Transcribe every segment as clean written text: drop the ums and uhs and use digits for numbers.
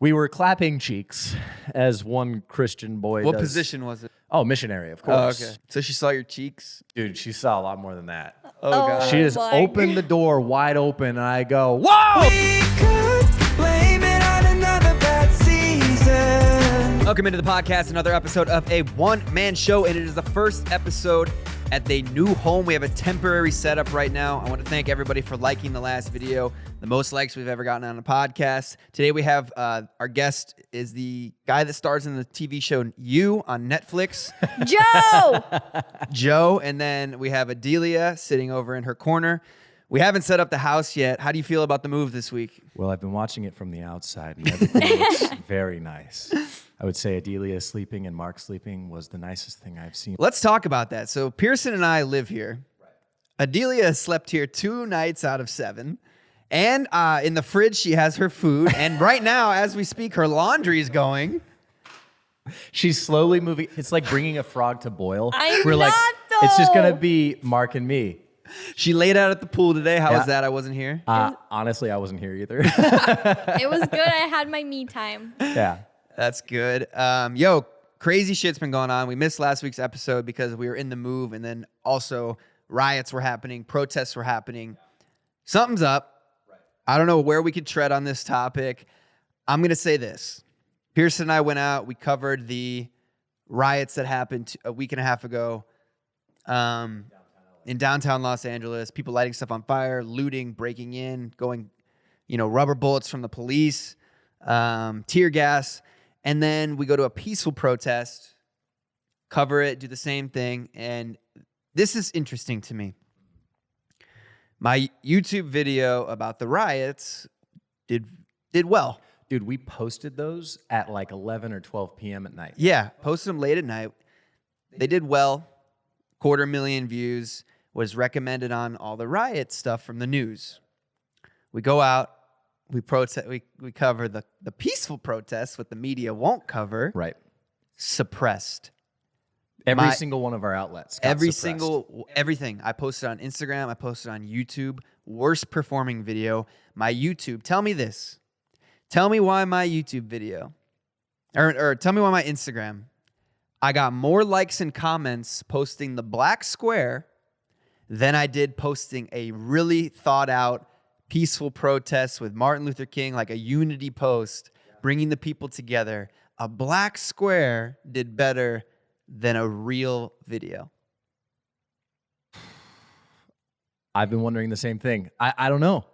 We were clapping cheeks, as one Christian boy What does. position was it? Oh, missionary, of course. Oh, okay. So she saw your cheeks? Dude, she saw a lot more than that. Oh, God. She just opened the door wide open, and I go, whoa! We could blame it on another bad season. Welcome into the podcast, another episode of a one-man show, and it is the first episode at the new home. We have a temporary setup right now. I want to thank everybody for liking the last video, the most likes we've ever gotten on a podcast. Today we have our guest is the guy that stars in the TV show You on Netflix. Joe, and then we have Adelia sitting over in her corner. We haven't set up the house yet. How do you feel about the move this week? Well, I've been watching it from the outside, and everything looks very nice. I would say Adelia sleeping and Mark sleeping was the nicest thing I've seen. Let's talk about that. So Pearson and I live here. Adelia slept here 2 nights out of 7. And in the fridge, she has her food. And right now, as we speak, her laundry is going. She's slowly moving. It's like bringing a frog to boil. I'm not, though. It's just going to be Mark and me. She laid out at the pool today. How Yeah. was that? I wasn't here. Honestly, I wasn't here either. It was good. I had my me time. Yeah. That's good. Yo, crazy shit's been going on. We missed last week's episode because we were in the move. And then also riots were happening. Protests were happening. Something's up. I don't know where we could tread on this topic. I'm going to say this. Pearson and I went out. We covered the riots that happened a week and a half ago in downtown Los Angeles. People lighting stuff on fire, looting, breaking in, going, rubber bullets from the police, tear gas. And then we go to a peaceful protest, cover it, do the same thing. And this is interesting to me. My YouTube video about the riots did well. Dude, we posted those at like 11 or 12 p.m. at night. Yeah, posted them late at night. They did well. 250,000 views. Was recommended on all the riot stuff from the news. We go out. We protest. We cover the peaceful protests, what the media won't cover. Right. Suppressed. Every single one of our outlets got suppressed. Everything. I posted on Instagram. I posted on YouTube. Worst performing video. My YouTube. Tell me this. Tell me why my YouTube video, or tell me why my Instagram. I got more likes and comments posting the black square than I did posting a really thought out peaceful protest with Martin Luther King, like a unity post, bringing the people together. A black square did better than a real video. I've been wondering the same thing. I don't know.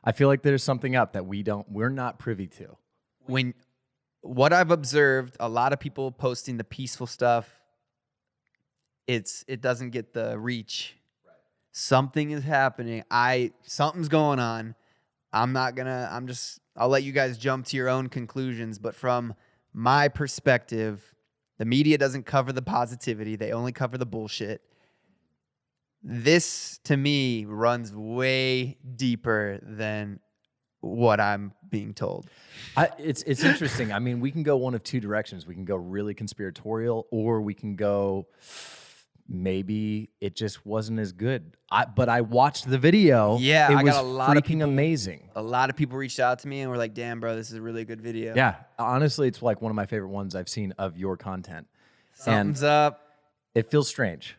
I feel like there's something up that we're not privy to. What I've observed, a lot of people posting the peaceful stuff, it doesn't get the reach. Something is happening. Something's going on. I'll let you guys jump to your own conclusions. But from my perspective, the media doesn't cover the positivity. They only cover the bullshit. This, to me, runs way deeper than what I'm being told. It's interesting. I mean, we can go one of two directions. We can go really conspiratorial, or we can go, maybe it just wasn't as good. But I watched the video. Yeah, I got a lot of people, amazing. A lot of people reached out to me and were like, "Damn, bro, this is a really good video." Yeah, honestly, it's like one of my favorite ones I've seen of your content. Something's up. It feels strange.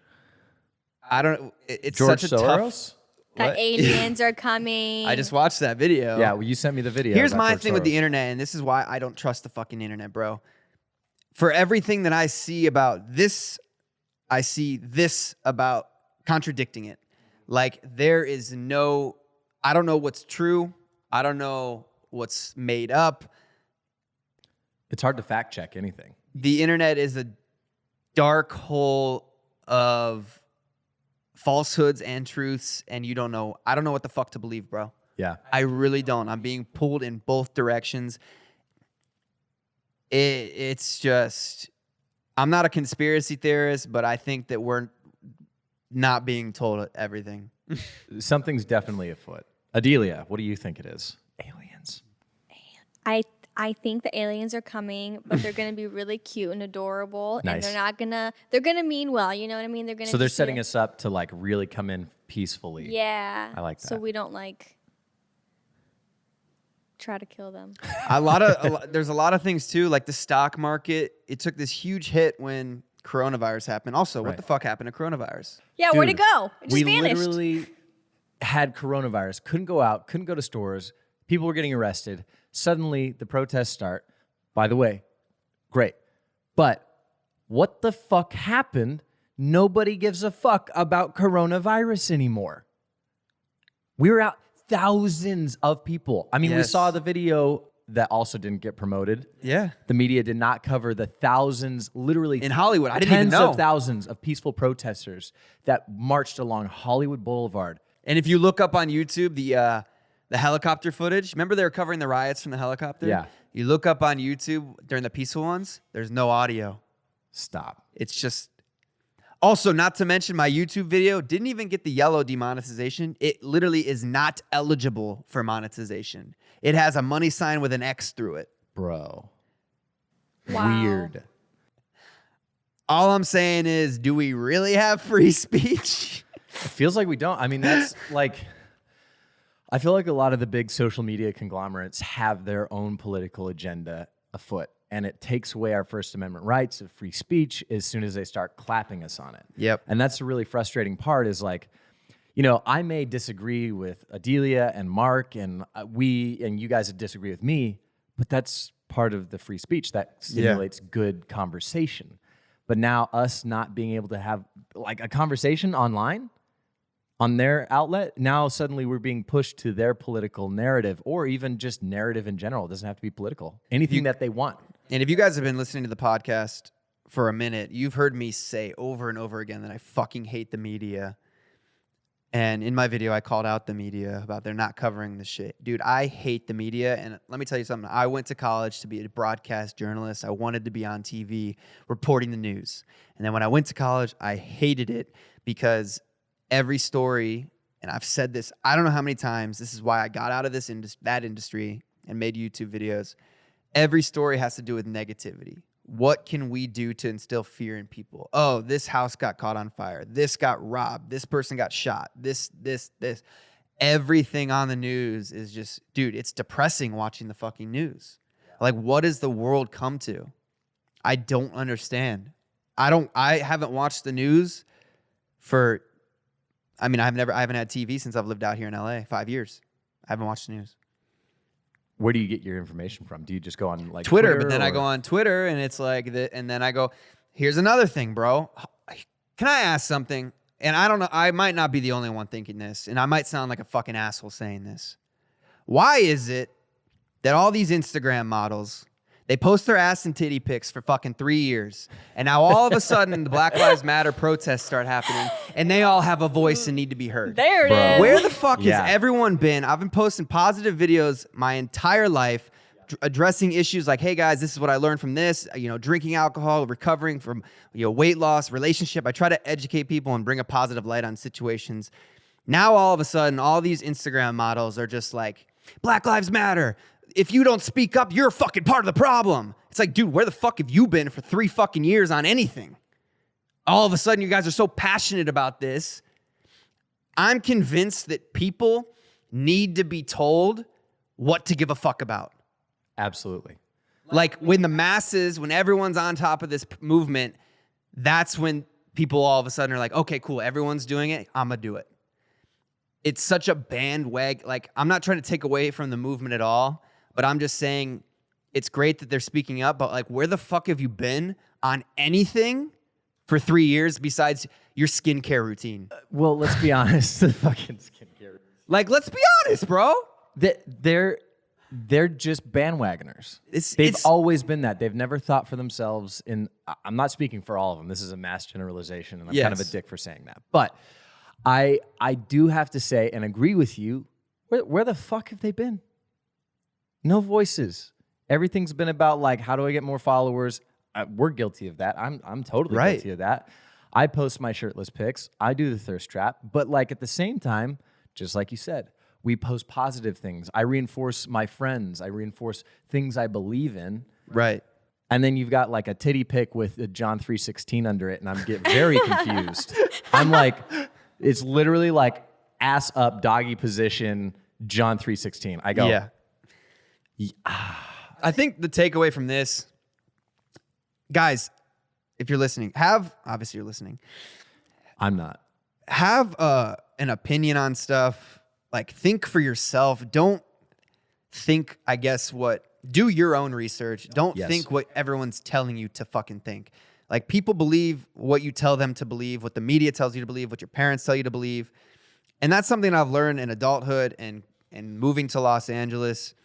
I don't. It's George such a Soros? tough. That aliens are coming. I just watched that video. Yeah, well, you sent me the video. Here's about my George thing Soros. with the internet, and this is why I don't trust the fucking internet, bro. For everything that I see about this, I see this about contradicting it. Like, there is no, I don't know what's true. I don't know what's made up. It's hard to fact check anything. The internet is a dark hole of falsehoods and truths, and I don't know what the fuck to believe, bro. Yeah. I really don't. I'm being pulled in both directions. It's just, I'm not a conspiracy theorist, but I think that we're not being told everything. Something's definitely afoot. Adelia, what do you think it is? Aliens. I think the aliens are coming, but they're gonna be really cute and adorable, Nice. and they're gonna mean well. You know what I mean? So they're setting us up to like really come in peacefully. Yeah. I like that. So we don't like try to kill them. There's a lot of things too, like the stock market. It took this huge hit when coronavirus happened. Also, what Right. the fuck happened to coronavirus? Yeah, where'd it Dude, go? It just we vanished. literally had coronavirus, couldn't go out, couldn't go to stores. People were getting arrested. Suddenly, the protests start. By the way, great. But what the fuck happened? Nobody gives a fuck about coronavirus anymore. We were out thousands of people. I mean, we Yes. saw the video that also didn't get promoted. Yeah. The media did not cover the thousands, literally In Hollywood, I didn't even tens know. of thousands of peaceful protesters that marched along Hollywood Boulevard. And if you look up on YouTube the helicopter footage, remember they were covering the riots from the helicopter? Yeah. You look up on YouTube during the peaceful ones, there's no audio. Stop. It's just. Also, not to mention my YouTube video didn't even get the yellow demonetization. It literally is not eligible for monetization. It has a money sign with an X through it. Bro. Wow. Weird. All I'm saying is, do we really have free speech? It feels like we don't. I mean, that's like, I feel like a lot of the big social media conglomerates have their own political agenda afoot, and it takes away our First Amendment rights of free speech as soon as they start clapping us on it. Yep. And that's the really frustrating part is like, you know, I may disagree with Adelia and Mark and you guys would disagree with me, but that's part of the free speech that stimulates good conversation. But now us not being able to have like a conversation online on their outlet, now suddenly we're being pushed to their political narrative or even just narrative in general. It doesn't have to be political. Anything that they want. And if you guys have been listening to the podcast for a minute, you've heard me say over and over again that I fucking hate the media. And in my video, I called out the media about they're not covering the shit. Dude, I hate the media. And let me tell you something. I went to college to be a broadcast journalist. I wanted to be on TV reporting the news. And then when I went to college, I hated it because every story, and I've said this, I don't know how many times, this is why I got out of that industry and made YouTube videos. Every story has to do with negativity. What can we do to instill fear in people? Oh, this house got caught on fire. This got robbed. This person got shot. This. Everything on the news is just, dude, it's depressing watching the fucking news. Like, what does the world come to? I don't understand. I haven't watched the news for, I mean, I haven't had TV since I've lived out here in LA, 5 years. I haven't watched the news. Where do you get your information from? Do you just go on like Twitter, but then I or- go on Twitter and it's like, and then I go, here's another thing, bro. Can I ask something? And I don't know, I might not be the only one thinking this, and I might sound like a fucking asshole saying this. Why is it that all these Instagram models, they post their ass and titty pics for fucking 3 years, and now all of a sudden the Black Lives Matter protests start happening, and they all have a voice and need to be heard? There it Bro. is. Where the fuck Yeah. has everyone been? I've been posting positive videos my entire life, addressing issues like, hey guys, this is what I learned from this, drinking alcohol, recovering from, weight loss, relationship. I try to educate people and bring a positive light on situations. Now, all of a sudden, all these Instagram models are just like, Black Lives Matter. If you don't speak up, you're fucking part of the problem. It's like, dude, where the fuck have you been for 3 fucking years on anything? All of a sudden, you guys are so passionate about this. I'm convinced that people need to be told what to give a fuck about. Absolutely. Like when the masses, when everyone's on top of this movement, that's when people all of a sudden are like, okay, cool, everyone's doing it, I'm gonna do it. It's such a bandwagon. Like, I'm not trying to take away from the movement at all, but I'm just saying it's great that they're speaking up, but like, where the fuck have you been on anything for 3 years besides your skincare routine? Well, let's be honest. The fucking skincare. Like, let's be honest, bro. They're just bandwagoners. They've always been that. They've never thought for themselves. I'm not speaking for all of them. This is a mass generalization, and I'm kind of a Yes. dick for saying that. But I do have to say and agree with you. Where the fuck have they been? No voices. Everything's been about like, how do I get more followers? We're guilty of that. I'm totally Right. guilty of that. I post my shirtless pics. I do the thirst trap. But like at the same time, just like you said, we post positive things. I reinforce my friends. I reinforce things I believe in. Right. And then you've got like a titty pic with a John 3:16 under it, and I'm get very confused. I'm like, it's literally like ass up, doggy position, John 3:16. I go, Yeah. I think the takeaway from this, guys, if you're listening, obviously you're listening, I'm not. have an opinion on stuff. Like, think for yourself. Don't think, I guess, do your own research. Don't Yes. think what everyone's telling you to fucking think. Like, people believe what you tell them to believe, what the media tells you to believe, what your parents tell you to believe. And that's something I've learned in adulthood and moving to Los Angeles.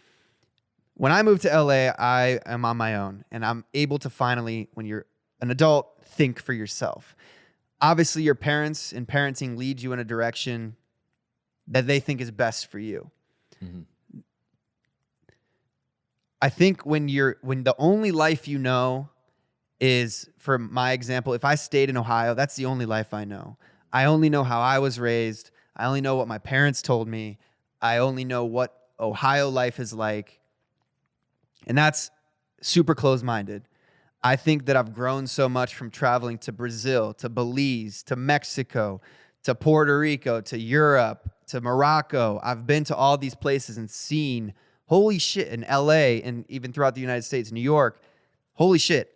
When I moved to LA, I am on my own, and I'm able to finally, when you're an adult, think for yourself. Obviously, your parents and parenting lead you in a direction that they think is best for you. Mm-hmm. I think when the only life you know is, for my example, if I stayed in Ohio, that's the only life I know. I only know how I was raised. I only know what my parents told me. I only know what Ohio life is like. And that's super closed-minded. I think that I've grown so much from traveling to Brazil, to Belize, to Mexico, to Puerto Rico, to Europe, to Morocco. I've been to all these places and seen, holy shit, in LA and even throughout the United States, New York, holy shit.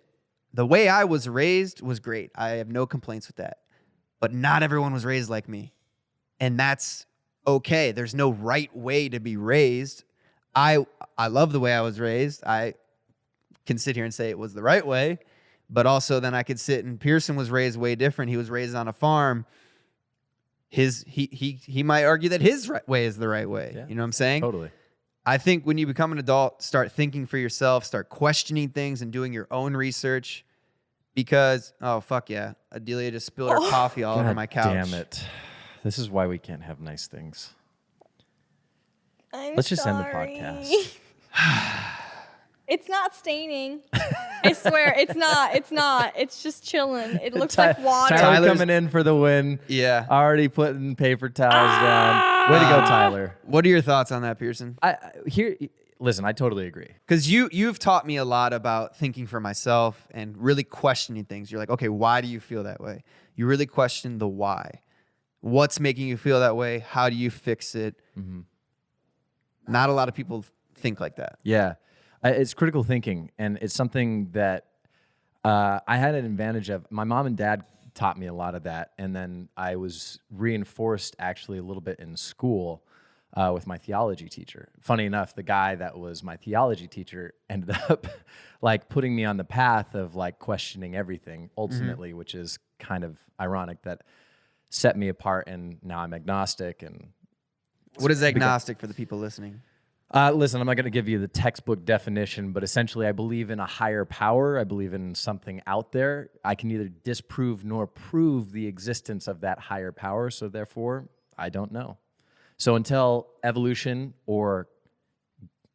The way I was raised was great. I have no complaints with that. But not everyone was raised like me. And that's okay. There's no right way to be raised. I love the way I was raised. I can sit here and say it was the right way, but also then I could sit and Pearson was raised way different. He was raised on a farm. He might argue that his way is the right way. Yeah, you know what I'm saying? Totally. I think when you become an adult, start thinking for yourself, start questioning things and doing your own research, because, oh, fuck yeah, Adelia just spilled her coffee all over my couch. Damn it. This is why we can't have nice things. I'm Let's just end the sorry. podcast. It's not staining. I swear, it's not. It's not. It's just chilling. It looks like water. Tyler Tyler's- coming in for the win. Yeah. Already putting paper towels down. Way to go, Tyler. What are your thoughts on that, Pearson? Listen, I totally agree. Because you've taught me a lot about thinking for myself and really questioning things. You're like, okay, why do you feel that way? You really question the why. What's making you feel that way? How do you fix it? Mm-hmm. Not a lot of people think like that. Yeah. It's critical thinking, and it's something that I had an advantage of. My mom and dad taught me a lot of that, and then I was reinforced actually a little bit in school with my theology teacher. Funny enough, the guy that was my theology teacher ended up like putting me on the path of like questioning everything ultimately, which is kind of ironic that set me apart, and now I'm agnostic. And What is agnostic for the people listening? listen, I'm not going to give you the textbook definition, but essentially I believe in a higher power. I believe in something out there. I can neither disprove nor prove the existence of that higher power, so therefore I don't know. So until evolution or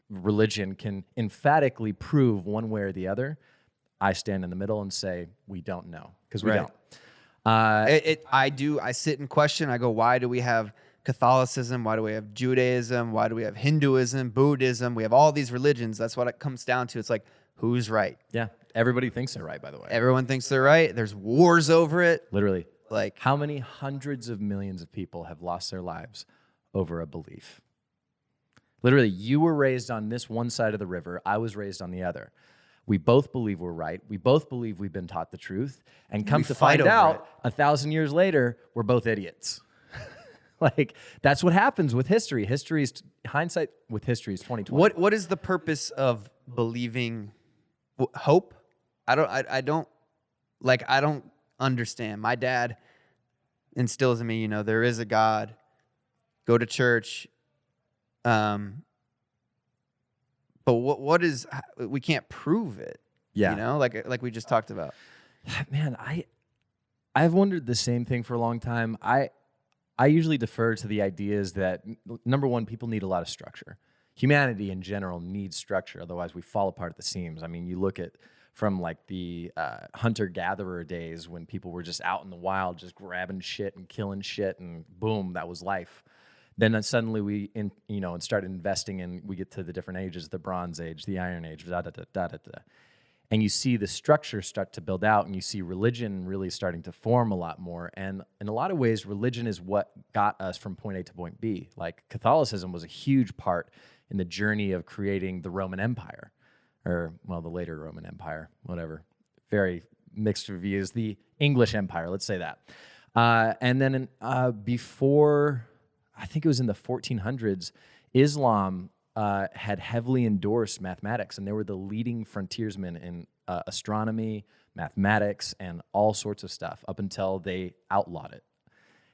religion can emphatically prove one way or the other, I stand in the middle and say we don't know, because we Right. don't. I sit and question. I go, why do we have Catholicism? Why do we have Judaism? Why do we have Hinduism, Buddhism? We have all these religions. That's what it comes down to. It's like, who's right? Yeah, everybody thinks they're right, by the way. Everyone thinks they're right. There's wars over it. Literally. Like, How many hundreds of millions of people have lost their lives over a belief? Literally, you were raised on this one side of the river. I was raised on the other. We both believe we're right. We both believe we've been taught the truth. And come We to fight find over out, 1,000 years later, we're both idiots. Like, that's what happens with history. Hindsight with history is 2020. what is the purpose of believing hope? I don't understand. My dad instills in me, there is a God. Go to church. But what is, we can't prove it. Yeah. Like we just talked about. Man, I've wondered the same thing for a long time. I usually defer to the ideas that, number one, people need a lot of structure. Humanity in general needs structure, otherwise we fall apart at the seams. I mean, you look at from like the hunter-gatherer days when people were just out in the wild, just grabbing shit and killing shit, and boom, that was life. Then suddenly we start investing in, we get to the different ages, the Bronze Age, the Iron Age, and you see the structure start to build out, and you see religion really starting to form a lot more. And in a lot of ways, religion is what got us from point A to point B. Like Catholicism was a huge part in the journey of creating the Roman Empire, or well, the later Roman Empire, whatever. Very mixed reviews. The English Empire, let's say that. And then before, I think it was in the 1400s, Islam had heavily endorsed mathematics, and they were the leading frontiersmen in astronomy, mathematics, and all sorts of stuff up until they outlawed it.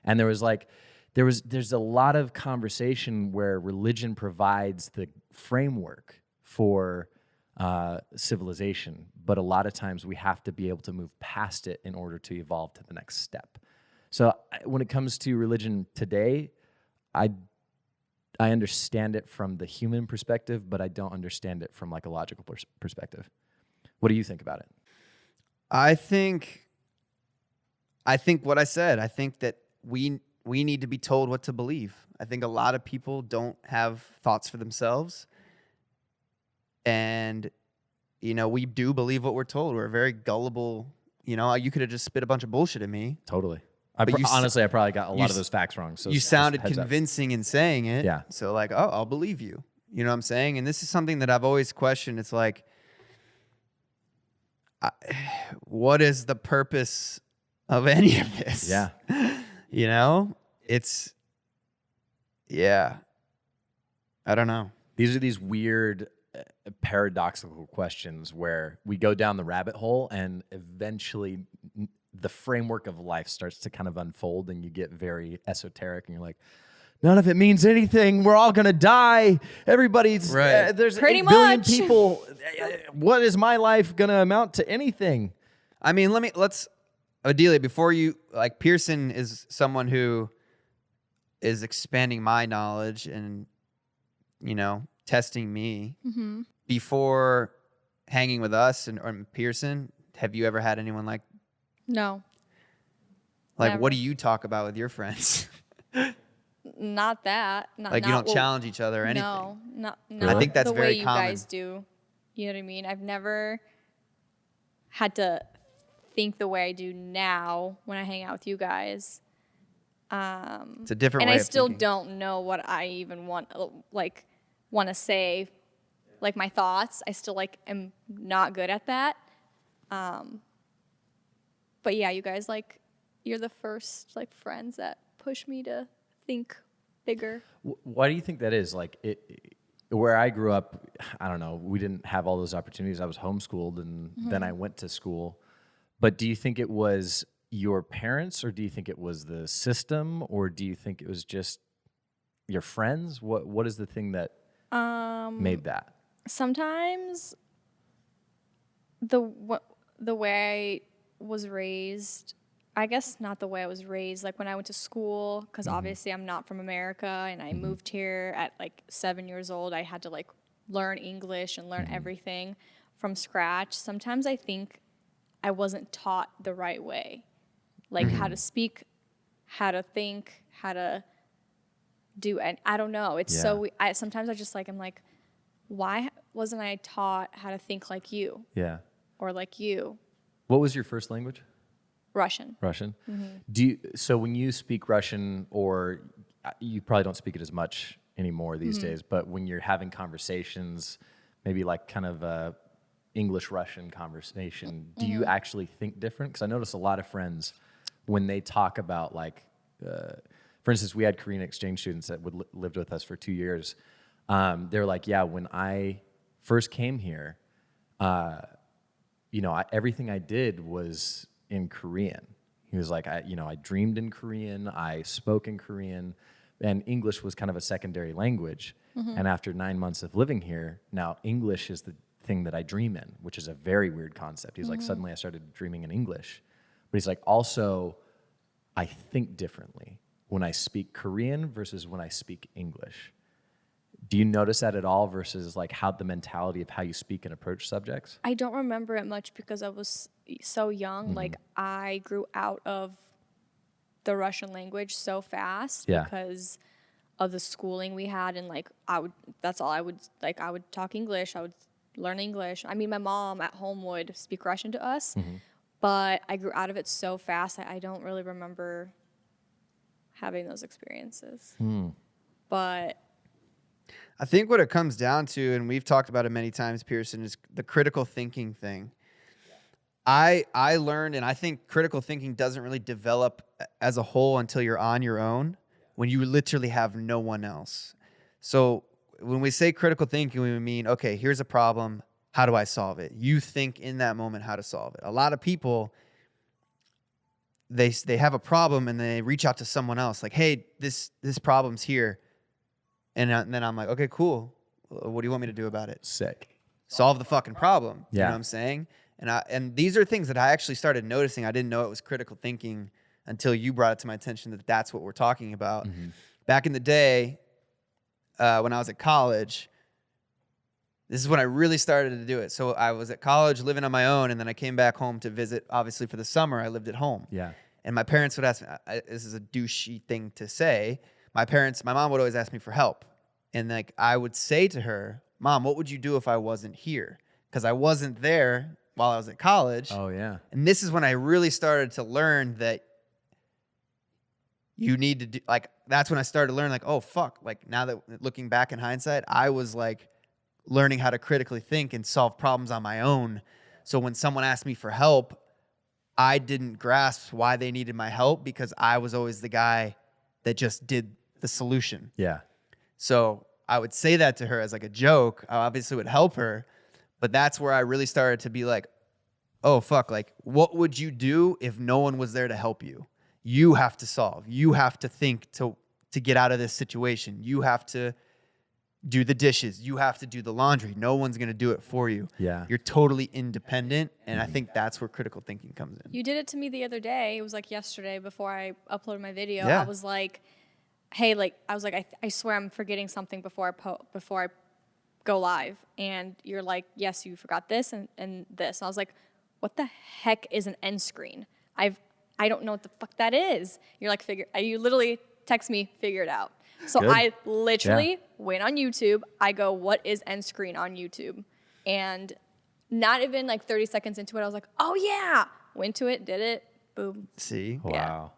And there's a lot of conversation where religion provides the framework for civilization, but a lot of times we have to be able to move past it in order to evolve to the next step. So when it comes to religion today, I understand it from the human perspective, but I don't understand it from like a logical perspective. What do you think about it? I think what I said. I think that we need to be told what to believe. I think a lot of people don't have thoughts for themselves. And, we do believe what we're told. We're very gullible. You could have just spit a bunch of bullshit at me. Totally. Honestly, I probably got a lot of those facts wrong. So you sounded convincing in saying it. Yeah. So like, oh, I'll believe you. You know what I'm saying? And this is something that I've always questioned. It's like, what is the purpose of any of this? Yeah. It's, yeah. I don't know. These are these weird paradoxical questions where we go down the rabbit hole and eventually the framework of life starts to kind of unfold and you get very esoteric and you're like, none of it means anything. We're all going to die. Everybody's right. There's Pretty 8 billion much. people. What is my life going to amount to anything? I mean, let's Adelia, before you, like, Pearson is someone who is expanding my knowledge and, testing me. Mm-hmm. Before hanging with us or Pearson, have you ever had anyone like No. what Never. do you talk about with your friends? Not that. Like you don't challenge each other or anything? No, not Really? I think that's the very way you common. guys do. You know what I mean? I've never had to think the way I do now when I hang out with you guys. It's a different And way I of still thinking. don't know what I even want to say, like my thoughts. I still am not good at that. But yeah, you guys you're the first friends that push me to think bigger. Why do you think that is? Where I grew up, I don't know, we didn't have all those opportunities. I was homeschooled and then I went to school. But do you think it was your parents or do you think it was the system or do you think it was just your friends? What is the thing that made that? Sometimes the way I was raised, I guess not the way I was raised, when I went to school, because obviously I'm not from America and I moved here at 7 years old. I had to learn English and learn everything from scratch. Sometimes I think I wasn't taught the right way, how to speak, how to think, how to do, and I don't know. It's sometimes I just I'm like, why wasn't I taught how to think like you Yeah. or like you? What was your first language? Russian. Russian. Mm-hmm. So when you speak Russian, or you probably don't speak it as much anymore these days, but when you're having conversations, maybe kind of a English-Russian conversation, do you actually think different? Because I notice a lot of friends, when they talk about for instance, we had Korean exchange students that lived with us for 2 years. They're like, yeah, when I first came here, everything I did was in Korean. He was like, I dreamed in Korean, I spoke in Korean, and English was kind of a secondary language. And after 9 months of living here, now English is the thing that I dream in, which is a very weird concept. He's like, suddenly I started dreaming in English. But he's like, also, I think differently when I speak Korean versus when I speak English. Do you notice that at all versus how the mentality of how you speak and approach subjects? I don't remember it much because I was so young. I grew out of the Russian language so fast because of the schooling we had, and I would talk English. I would learn English. I mean, my mom at home would speak Russian to us, but I grew out of it so fast I don't really remember having those experiences. But I think what it comes down to, and we've talked about it many times, Pearson, is the critical thinking thing. I learned, and I think critical thinking doesn't really develop as a whole until you're on your own, when you literally have no one else. So when we say critical thinking, we mean, okay, here's a problem. How do I solve it? You think in that moment how to solve it. A lot of people, they have a problem and they reach out to someone else like, hey, this problem's here. And then I'm like, okay, cool. What do you want me to do about it? Sick. Solve the fucking problem. Yeah. You know what I'm saying? And these are things that I actually started noticing. I didn't know it was critical thinking until you brought it to my attention that that's what we're talking about. Mm-hmm. Back in the day, when I was at college, this is when I really started to do it. So I was at college living on my own, and then I came back home to visit. Obviously, for the summer, I lived at home. Yeah. And my parents would ask me, this is a douchey thing to say. My mom would always ask me for help. And like I would say to her, Mom, what would you do if I wasn't here? Because I wasn't there while I was at college. Oh, yeah. And this is when I really started to learn that you need to do, like, that's when I started to learn, like, oh, fuck. Like, now that looking back in hindsight, I was like learning how to critically think and solve problems on my own. So when someone asked me for help, I didn't grasp why they needed my help because I was always the guy that just did the solution. Yeah. So I would say that to her as like a joke. I obviously would help her, but that's where I really started to be like, oh, fuck, like, what would you do if no one was there to help you? You have to solve. You have to think to get out of this situation. You have to do the dishes. You have to do the laundry. No one's going to do it for you. Yeah. You're totally independent, and I think that's where critical thinking comes in. You did it to me the other day. It was like yesterday before I uploaded my video. Yeah. I was like, hey, I swear I'm forgetting something before I go live. And you're like, yes, you forgot this and this. And I was like, what the heck is an end screen? I don't know what the fuck that is. You're like, you literally text me, figure it out. So Good. I literally went on YouTube. I go, what is end screen on YouTube? And not even like 30 seconds into it, I was like, oh yeah. Went to it, did it, boom. See? Wow.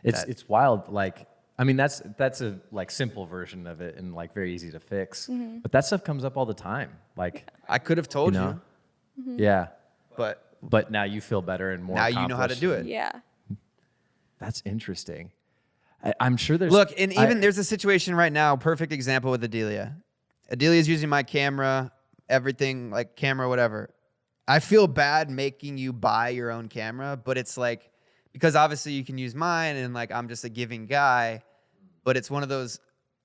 It's wild. Like, I mean, that's a like simple version of it and like very easy to fix. Mm-hmm. But that stuff comes up all the time. Like, I could have told you, know? Mm-hmm. Yeah. but Now you feel better and more now you know how to accomplished. do it. Yeah. That's interesting. I'm sure there's... Look, and even there's a situation right now, perfect example with Adelia. Adelia's using my camera, everything, like camera, whatever. I feel bad making you buy your own camera, but it's like, because obviously you can use mine and like I'm just a giving guy, but it's one of those,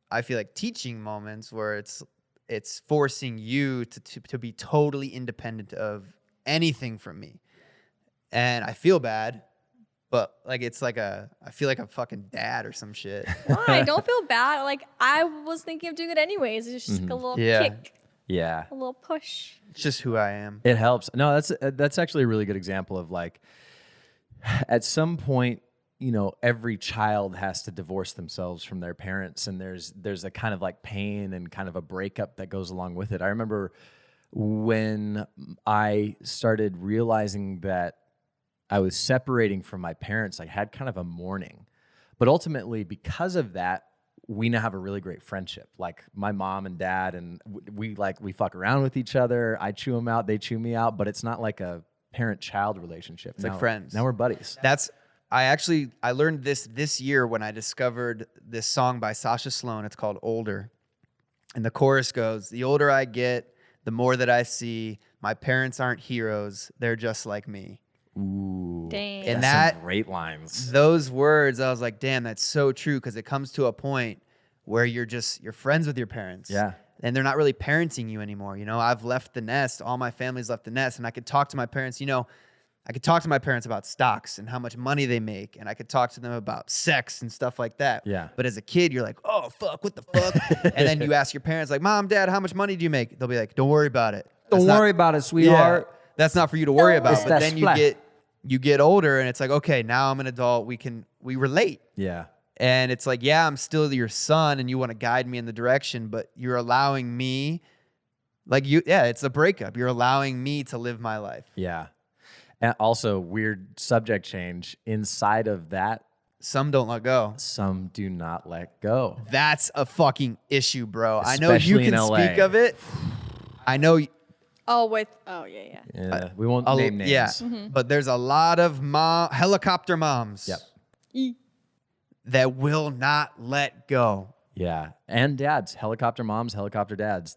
I feel like, teaching moments where it's forcing you to be totally independent of anything from me. And I feel bad. But like it's like I feel like a fucking dad or some shit. Why? Don't feel bad. Like I was thinking of doing it anyways. It's just like a little kick, Yeah. a little push. It's just who I am. It helps. No, that's actually a really good example of like, at some point, you know, every child has to divorce themselves from their parents, and there's a kind of like pain and kind of a breakup that goes along with it. I remember when I started realizing that I was separating from my parents, I had kind of a mourning. But ultimately, because of that, we now have a really great friendship. Like my mom and dad, and we fuck around with each other. I chew them out, they chew me out, but it's not like a parent-child relationship. It's like friends. Now we're buddies. I learned this year when I discovered this song by Sasha Sloan. It's called Older. And the chorus goes, the older I get, the more that I see, my parents aren't heroes, they're just like me. Ooh. Dang. And That's some great lines. Those words, I was like, damn, that's so true, because it comes to a point where you're friends with your parents. Yeah. And they're not really parenting you anymore. You know, I've left the nest. All my family's left the nest. And I could talk to my parents, I could talk to my parents about stocks and how much money they make. And I could talk to them about sex and stuff like that. Yeah. But as a kid, you're like, oh, fuck, what the fuck? And then you ask your parents, like, Mom, Dad, how much money do you make? They'll be like, don't worry about it. Don't worry about it, sweetheart. Yeah, that's not for you to worry about. It's But that then splash. you get older and it's like, okay, now I'm an adult. We relate. Yeah. And it's like, yeah, I'm still your son and you want to guide me in the direction, but you're allowing me, it's a breakup. You're allowing me to live my life. Yeah. And also, weird subject change. Inside of that Some don't let go. Some do not let go. That's a fucking issue, bro. I know Especially you in can LA. speak of it. I know. Yeah. Yeah, we won't name names. Yeah, but there's a lot of helicopter moms. Yep. That will not let go. Yeah. And dads, helicopter moms, helicopter dads.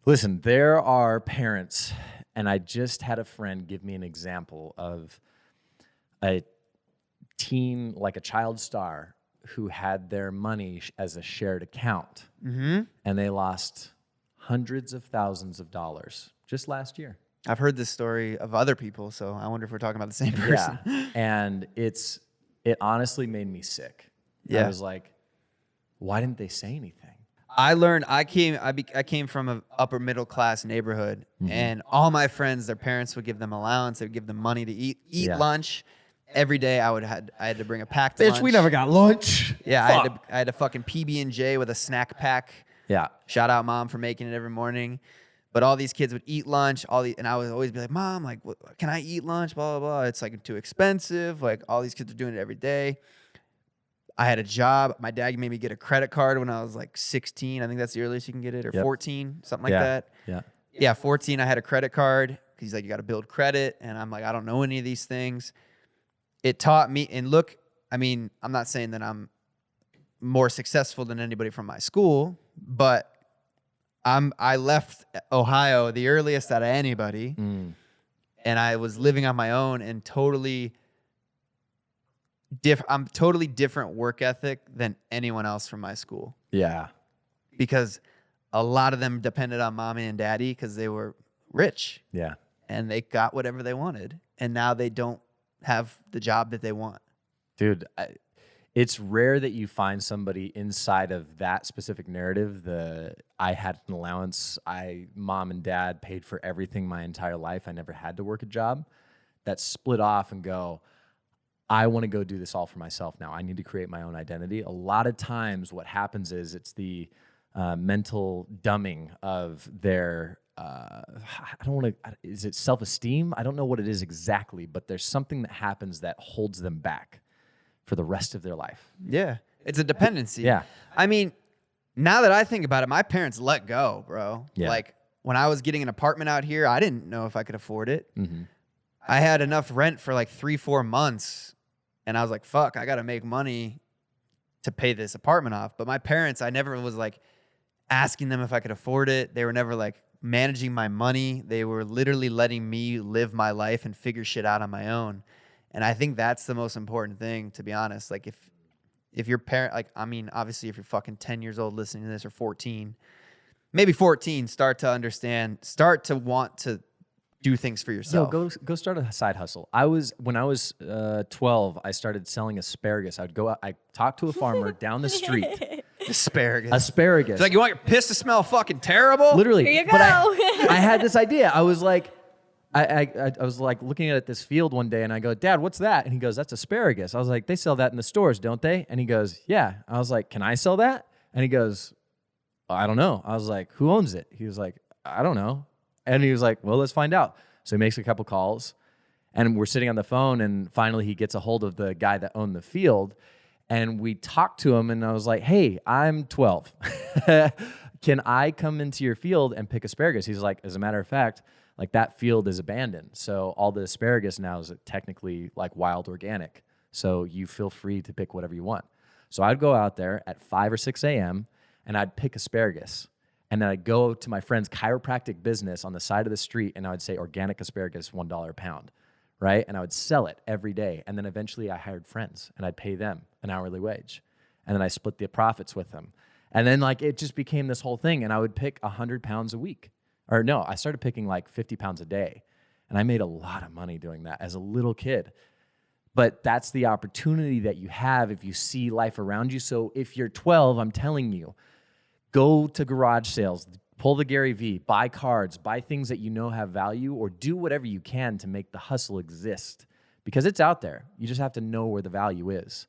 Listen, there are parents, and I just had a friend give me an example of a teen, like a child star, who had their money as a shared account. Mm-hmm. And they lost hundreds of thousands of dollars just last year. I've heard this story of other people, so I wonder if we're talking about the same person. Yeah. And it honestly made me sick. Yeah. I was like, why didn't they say anything? I learned. I came from an upper middle class neighborhood, and all my friends, their parents would give them allowance. They would give them money to eat Yeah. lunch. Every day, I had to bring a packed Bitch, lunch. we never got lunch. Yeah, Fuck. I had a fucking PB&J with a snack pack. Yeah. Shout out mom for making it every morning. But all these kids would eat lunch. And I would always be like, Mom, like, can I eat lunch? Blah, blah, blah. It's like too expensive. Like, all these kids are doing it every day. I had a job. My dad made me get a credit card when I was like 16. I think that's the earliest you can get it, or Yep. 14, something like Yeah. that. Yeah. Yeah, 14, I had a credit card. He's like, you got to build credit. And I'm like, I don't know any of these things. It taught me, and look, I mean, I'm not saying that I'm more successful than anybody from my school, but I left Ohio the earliest out of anybody, Mm. and I was living on my own and totally different work ethic than anyone else from my school, Yeah. because a lot of them depended on mommy and daddy because they were rich Yeah. and they got whatever they wanted, and now they don't have the job that they want. Dude, it's rare that you find somebody inside of that specific narrative. I had an allowance. Mom and dad paid for everything my entire life. I never had to work a job. That split off and go, I want to go do this all for myself now. I need to create my own identity. A lot of times what happens is it's the mental dumbing of their, I don't want to, is it self-esteem? I don't know what it is exactly, but there's something that happens that holds them back for the rest of their life. Yeah. It's a dependency. Yeah. I mean, now that I think about it, my parents let go, bro. Yeah. Like, when I was getting an apartment out here, I didn't know if I could afford it. Mm-hmm. I had enough rent for like 3-4 months, and I was like, fuck, I got to make money to pay this apartment off. But my parents, I never was like asking them if I could afford it. They were never like managing my money. They were literally letting me live my life and figure shit out on my own. And I think that's the most important thing, to be honest. Like, if your parent, like, I mean, obviously if you're fucking 10 years old listening to this, or 14, maybe 14, start to understand, start to want to do things for yourself. Yo, go start a side hustle. When I was 12, I started selling asparagus. I talked to a farmer down the street. Asparagus. Asparagus. It's like, you want your piss to smell fucking terrible? Literally. Here you But go. I had this idea. I was like, I was like looking at this field one day, and I go, Dad, what's that? And he goes, that's asparagus. I was like, they sell that in the stores, don't they? And he goes, yeah. I was like, can I sell that? And he goes, I don't know. I was like, who owns it? He was like, I don't know. And he was like, well, let's find out. So he makes a couple calls, and we're sitting on the phone, and finally he gets a hold of the guy that owned the field, and we talked to him, and I was like, hey, I'm 12. Can I come into your field and pick asparagus? He's like, as a matter of fact, like, that field is abandoned. So all the asparagus now is technically like wild organic. So you feel free to pick whatever you want. So I'd go out there at 5 or 6 a.m. and I'd pick asparagus. And then I'd go to my friend's chiropractic business on the side of the street, and I would say organic asparagus, $1 a pound, right? And I would sell it every day. And then eventually I hired friends, and I'd pay them an hourly wage. And then I split the profits with them. And then, like, it just became this whole thing. And I would pick 100 pounds a week. Or no, I started picking like 50 pounds a day. And I made a lot of money doing that as a little kid. But that's the opportunity that you have if you see life around you. So if you're 12, I'm telling you, go to garage sales, pull the Gary V, buy cards, buy things that you know have value, or do whatever you can to make the hustle exist. Because it's out there. You just have to know where the value is.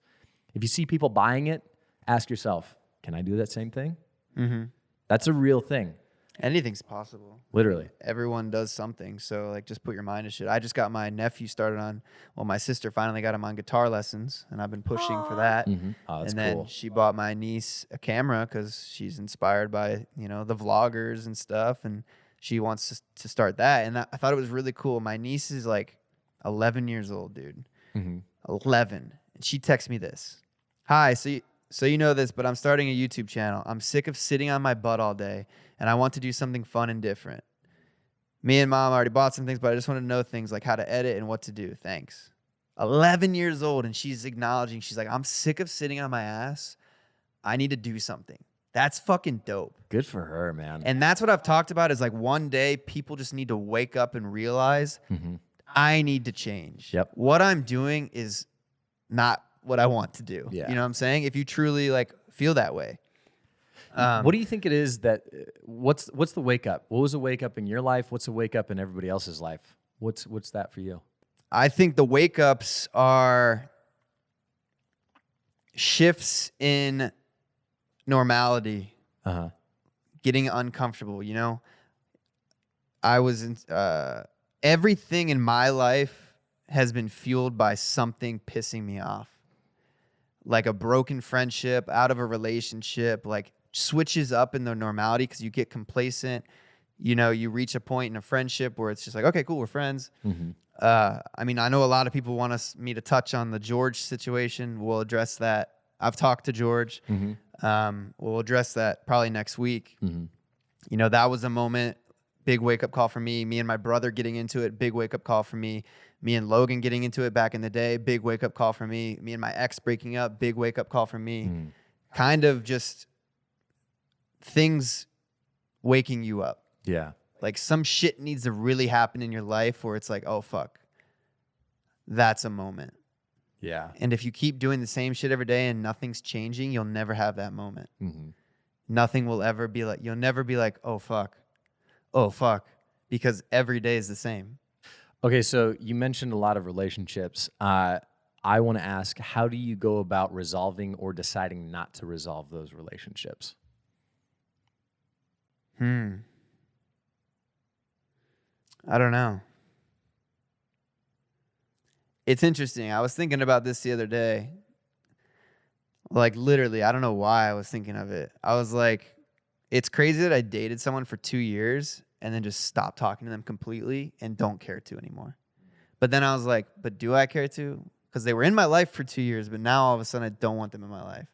If you see people buying it, ask yourself, can I do that same thing? Mm-hmm. That's a real thing. Anything's possible. Literally. Everyone does something. So like just put your mind to shit. I just got my nephew started on, well, my sister finally got him on guitar lessons and I've been pushing for that. Oh, that's And then cool. she bought my niece a camera because she's inspired by, you know, the vloggers and stuff. And she wants to start that. And I thought it was really cool. My niece is like 11 years old, dude. 11. And she texts me this. Hi, so you know this, but I'm starting a YouTube channel. I'm sick of sitting on my butt all day, and I want to do something fun and different. Me and mom already bought some things, but I just want to know things like how to edit and what to do. Thanks. 11 years old, and she's acknowledging, she's like, I'm sick of sitting on my ass. I need to do something. That's fucking dope. Good for her, man. And that's what I've talked about is like one day people just need to wake up and realize I need to change. Yep. What I'm doing is not what I want to do. Yeah. You know what I'm saying? If you truly like feel that way. What do you think it is that what's the wake up? What was a wake up in your life? What's a wake up in everybody else's life? What's that for you? I think the wake ups are shifts in normality, getting uncomfortable, you know? I was in, everything in my life has been fueled by something pissing me off. Like a broken friendship, out of a relationship, like switches up in the normality because you get complacent. You know, you reach a point in a friendship where it's just like, okay, cool, we're friends. I mean, I know a lot of people want me to touch on the George situation. We'll address that. I've talked to George. We'll address that probably next week. You know, that was a moment, big wake-up call for me. Me and my brother getting into it, big wake-up call for me. Me and Logan getting into it back in the day, big wake-up call for me. Me and my ex breaking up, big wake-up call for me. Kind of just things waking you up. Yeah. Like some shit needs to really happen in your life where it's like, oh, fuck. That's a moment. Yeah. And if you keep doing the same shit every day and nothing's changing, you'll never have that moment. Nothing will ever be like, you'll never be like, oh, fuck. Oh, fuck. Because every day is the same. Okay, so you mentioned a lot of relationships. I want to ask, how do you go about resolving or deciding not to resolve those relationships? I don't know. It's interesting. I was thinking about this the other day. Like literally, I don't know why I was thinking of it. I was like, it's crazy that I dated someone for 2 years and then just stopped talking to them completely and don't care to anymore. But then I was like, but do I care to? Because they were in my life for 2 years, but now all of a sudden I don't want them in my life.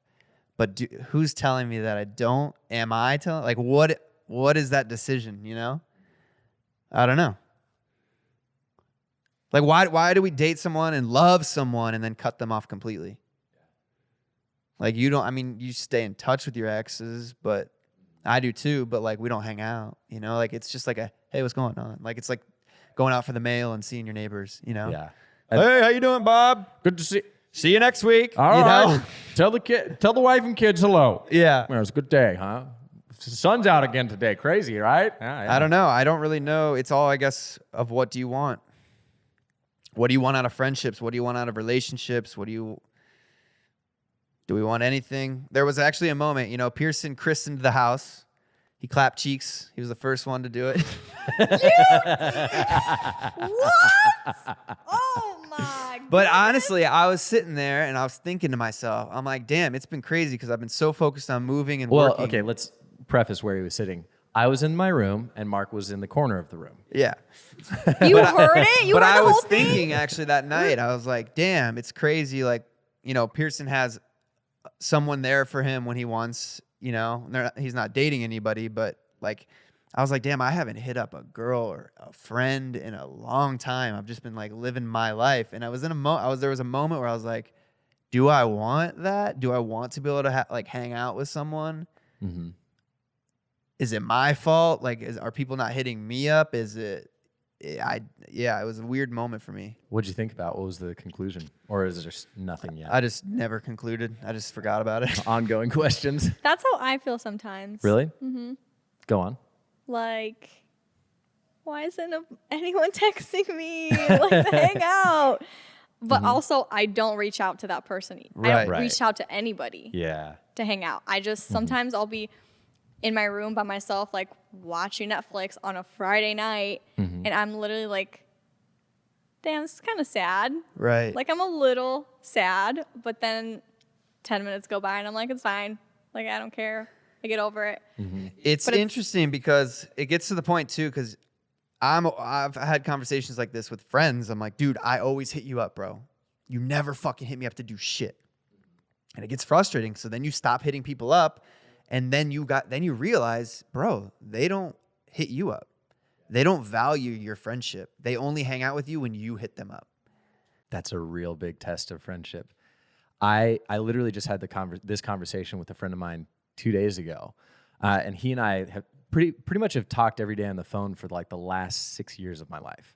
But who's telling me that I don't? Am I telling? Like, what is that decision, you know? I don't know. Like, why do we date someone and love someone and then cut them off completely? Like, you don't, I mean, you stay in touch with your exes, but I do too, but like, we don't hang out, you know? Like, it's just like hey, what's going on? Like, it's like going out for the mail and seeing your neighbors, you know? Yeah. Hey, how you doing, Bob? Good to see. See you next week. All you right. know? Tell the wife and kids hello. Yeah. Well, it was a good day, huh? The sun's out again today. Crazy, right? Yeah. I don't know. I don't really know. It's all, I guess, of what do you want? What do you want out of friendships? What do you want out of relationships? Do we want anything? There was actually a moment, you know, Pearson christened the house. He clapped cheeks. He was the first one to do it. What? Oh my god. But honestly, I was sitting there and I was thinking to myself, I'm like, damn, it's been crazy because I've been so focused on moving and Well, working. okay, let's preface where he was sitting. I was in my room and Mark was in the corner of the room. Yeah. You heard it? You But heard I the was whole thing? thinking actually that night, I was like, damn, it's crazy. Like, you know, Pearson has someone there for him when he wants, you know, he's not dating anybody, but like, I was like, damn, I haven't hit up a girl or a friend in a long time. I've just been like living my life. And I was in there was a moment where I was like, do I want that? Do I want to be able to like hang out with someone? Mm-hmm. Is it my fault? Like, are people not hitting me up? Is it, yeah, it was a weird moment for me. What'd you think about? What was the conclusion? Or is there just nothing yet? I just never concluded. I just forgot about it. Ongoing questions. That's how I feel sometimes. Really? Mm-hmm. Go on. Like, why isn't anyone texting me like to hang out? But also, I don't reach out to that person. I don't Right. reach out to anybody Yeah. to hang out. I just sometimes I'll be in my room by myself, like watching Netflix on a Friday night, and I'm literally like, damn, this is kind of sad. Right. Like I'm a little sad, but then 10 minutes go by and I'm like, it's fine. Like I don't care. I get over it. It's But it's- interesting because it gets to the point too, because I've had conversations like this with friends. I'm like, dude, I always hit you up, bro. You never fucking hit me up to do shit. And it gets frustrating. So then you stop hitting people up, and then you realize, bro, they don't hit you up. They don't value your friendship. They only hang out with you when you hit them up. That's a real big test of friendship. I literally just had this conversation with a friend of mine 2 days ago, and he and I have pretty much have talked every day on the phone for like the last 6 years of my life.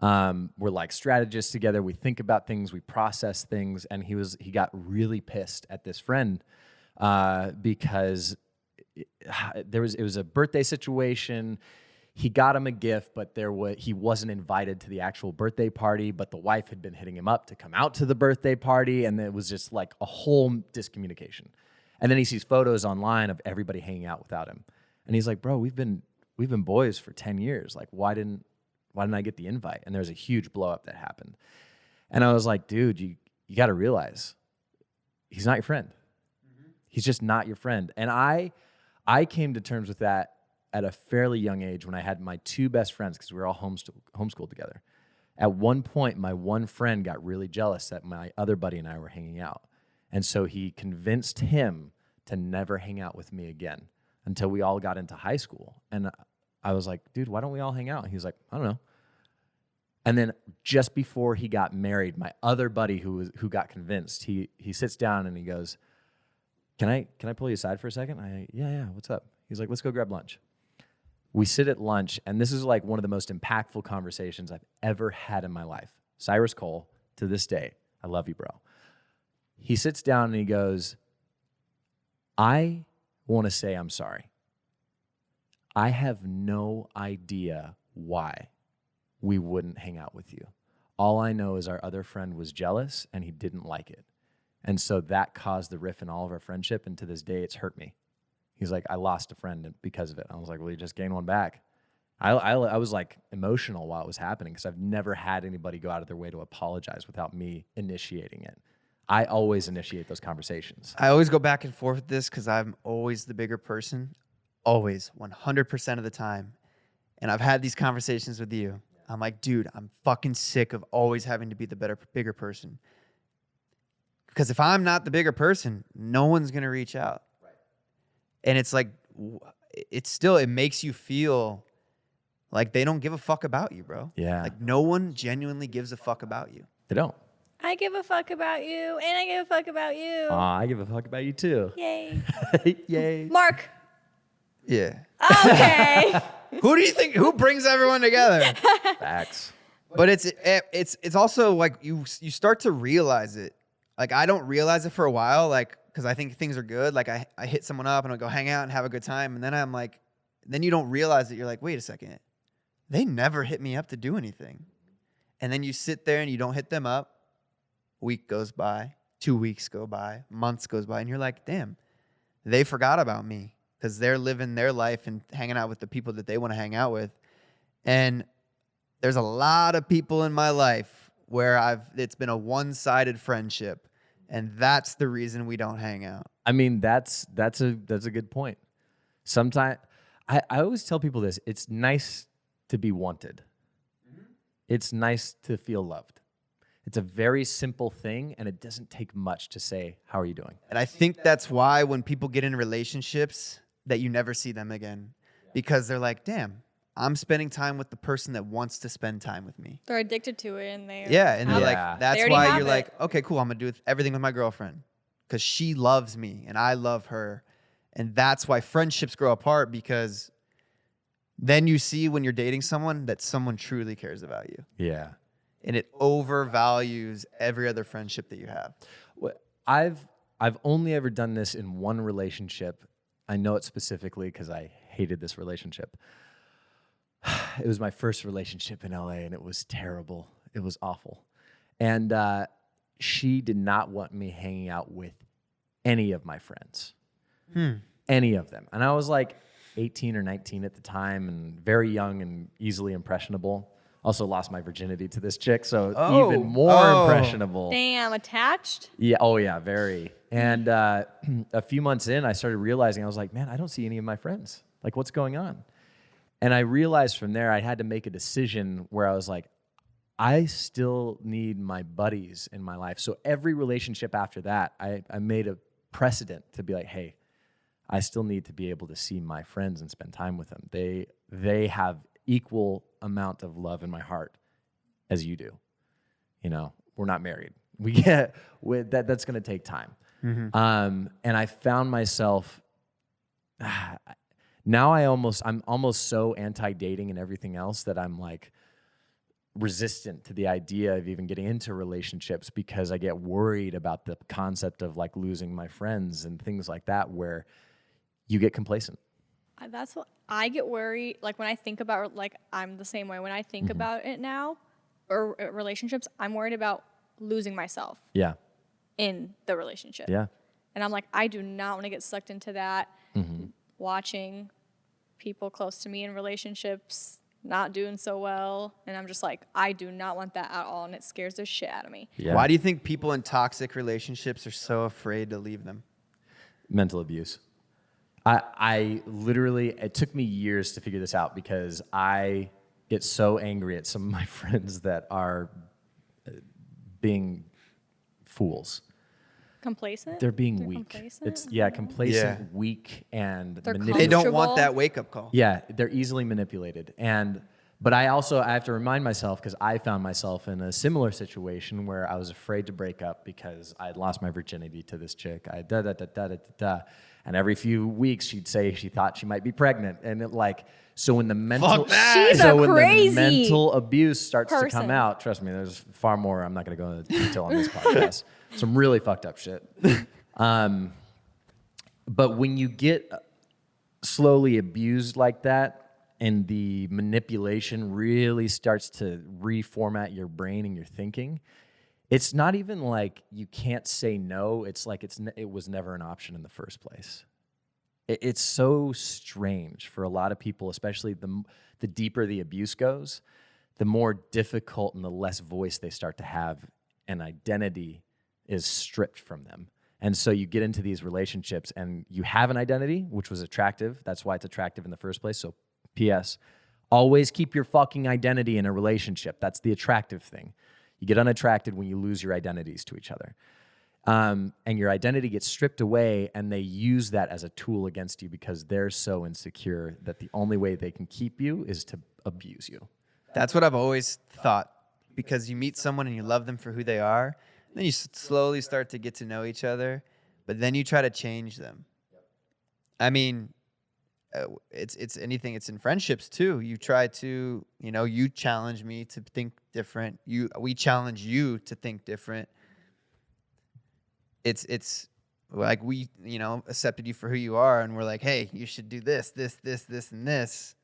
We're like strategists together. We think about things, we process things, and he got really pissed at this friend because it was a birthday situation. He got him a gift, but he wasn't invited to the actual birthday party, but the wife had been hitting him up to come out to the birthday party, and it was just like a whole discommunication. And then he sees photos online of everybody hanging out without him. And he's like, bro, we've been boys for 10 years. Like, why didn't I get the invite? And there's a huge blow up that happened. And I was like, dude, you got to realize he's not your friend. He's just not your friend. And I came to terms with that at a fairly young age when I had my two best friends, because we were all homeschooled together. At one point, my one friend got really jealous that my other buddy and I were hanging out. And so he convinced him to never hang out with me again until we all got into high school. And I was like, dude, why don't we all hang out? And he was like, I don't know. And then just before he got married, my other buddy who got convinced, he sits down and he goes, Can I pull you aside for a second? Yeah, what's up? He's like, let's go grab lunch. We sit at lunch, and this is like one of the most impactful conversations I've ever had in my life. Cyrus Cole, to this day, I love you, bro. He sits down and he goes, I want to say I'm sorry. I have no idea why we wouldn't hang out with you. All I know is our other friend was jealous and he didn't like it. And so that caused the rift in all of our friendship, and to this day, it's hurt me. He's like, I lost a friend because of it. I was like, well, you just gained one back. I was like emotional while it was happening because I've never had anybody go out of their way to apologize without me initiating it. I always initiate those conversations. I always go back and forth with this because I'm always the bigger person. Always, 100% of the time. And I've had these conversations with you. I'm like, dude, I'm fucking sick of always having to be the bigger person. Because if I'm not the bigger person, no one's going to reach out. Right. And it's like, it makes you feel like they don't give a fuck about you, bro. Yeah. Like no one genuinely gives a fuck about you. They don't. I give a fuck about you, and I give a fuck about you. I give a fuck about you too. Yay. Yay. Mark. Yeah. Okay. Who do you think, who brings everyone together? Facts. But it's also like you start to realize it. Like I don't realize it for a while, like, because I think things are good. Like I hit someone up and I go hang out and have a good time. And then I'm like, then you don't realize that you're like, wait a second. They never hit me up to do anything. And then you sit there and you don't hit them up. Week goes by, 2 weeks go by, months goes by, and you're like, damn, they forgot about me because they're living their life and hanging out with the people that they want to hang out with. And there's a lot of people in my life where it's been a one-sided friendship, and that's the reason we don't hang out. I mean, that's a good point. Sometimes I always tell people this: it's nice to be wanted. It's nice to feel loved. It's a very simple thing, and it doesn't take much to say, how are you doing? And I think that's why when people get in relationships that you never see them again, because they're like, damn, I'm spending time with the person that wants to spend time with me. They're addicted to it, and And they're like, that's already why have you're it. like, okay, cool, I'm going to do everything with my girlfriend because she loves me and I love her. And that's why friendships grow apart, because then you see when you're dating someone that someone truly cares about you. Yeah. And it overvalues every other friendship that you have. Well, I've only ever done this in one relationship. I know it specifically because I hated this relationship. It was my first relationship in LA, and it was terrible. It was awful. And she did not want me hanging out with any of my friends. any of them. And I was like 18 or 19 at the time and very young and easily impressionable. Also lost my virginity to this chick, so even more impressionable. Damn, attached? Yeah. Oh, yeah. Very. And a few months in, I started realizing, I was like, man, I don't see any of my friends. Like, what's going on? And I realized from there, I had to make a decision where I was like, I still need my buddies in my life. So every relationship after that, I made a precedent to be like, hey, I still need to be able to see my friends and spend time with them. They have equal amount of love in my heart as you do. You know, we're not married. That's going to take time. And I found myself now I'm almost so anti-dating and everything else that I'm like resistant to the idea of even getting into relationships because I get worried about the concept of like losing my friends and things like that where you get complacent. That's what I get worried. Like when I think about, like I'm the same way. When I think about it now, or relationships, I'm worried about losing myself. Yeah. In the relationship. Yeah. And I'm like, I do not want to get sucked into that. Watching people close to me in relationships not doing so well, and I'm just like, I do not want that at all, and it scares the shit out of me. Yeah. Why do you think people in toxic relationships are so afraid to leave them? Mental abuse. I literally, it took me years to figure this out because I get so angry at some of my friends that are being fools. Complacent? They're being They're weak. complacent? complacent, Yeah. weak, and They're manipulative. They don't want Comfortable. that wake-up call. Yeah, they're easily manipulated. But I have to remind myself because I found myself in a similar situation where I was afraid to break up because I had lost my virginity to this chick. And every few weeks she'd say she thought she might be pregnant. And so when the mental She's so a when crazy the mental abuse starts to come person. out, trust me, there's far more. I'm not going to go into detail on this podcast. Some really fucked up shit. But when you get slowly abused like that, and the manipulation really starts to reformat your brain and your thinking, it's not even like you can't say no. It's like it was never an option in the first place. It's so strange for a lot of people, especially the deeper the abuse goes, the more difficult and the less voice they start to have, and identity is stripped from them. And so you get into these relationships and you have an identity, which was attractive. That's why it's attractive in the first place. So P.S. Always keep your fucking identity in a relationship. That's the attractive thing. You get unattracted when you lose your identities to each other. And your identity gets stripped away, and they use that as a tool against you because they're so insecure that the only way they can keep you is to abuse you. That's what I've always thought, because you meet someone and you love them for who they are, then you slowly start to get to know each other, but then you try to change them. I mean, it's anything. It's in friendships too. You try to, you challenge me to think different. We challenge you to think different. It's like we, accepted you for who you are, and we're like, hey, you should do this, and this.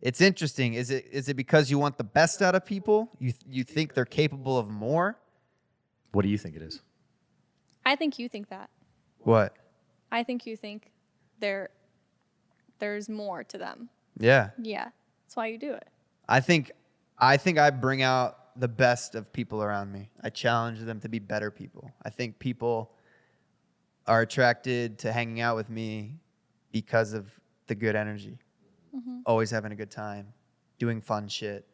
It's interesting. Is it because you want the best out of people? You think they're capable of more? What do you think it is? I think you think that. What? I think you think there's more to them. Yeah. Yeah, that's why you do it. I think I bring out the best of people around me. I challenge them to be better people. I think people are attracted to hanging out with me because of the good energy. Always having a good time, doing fun shit.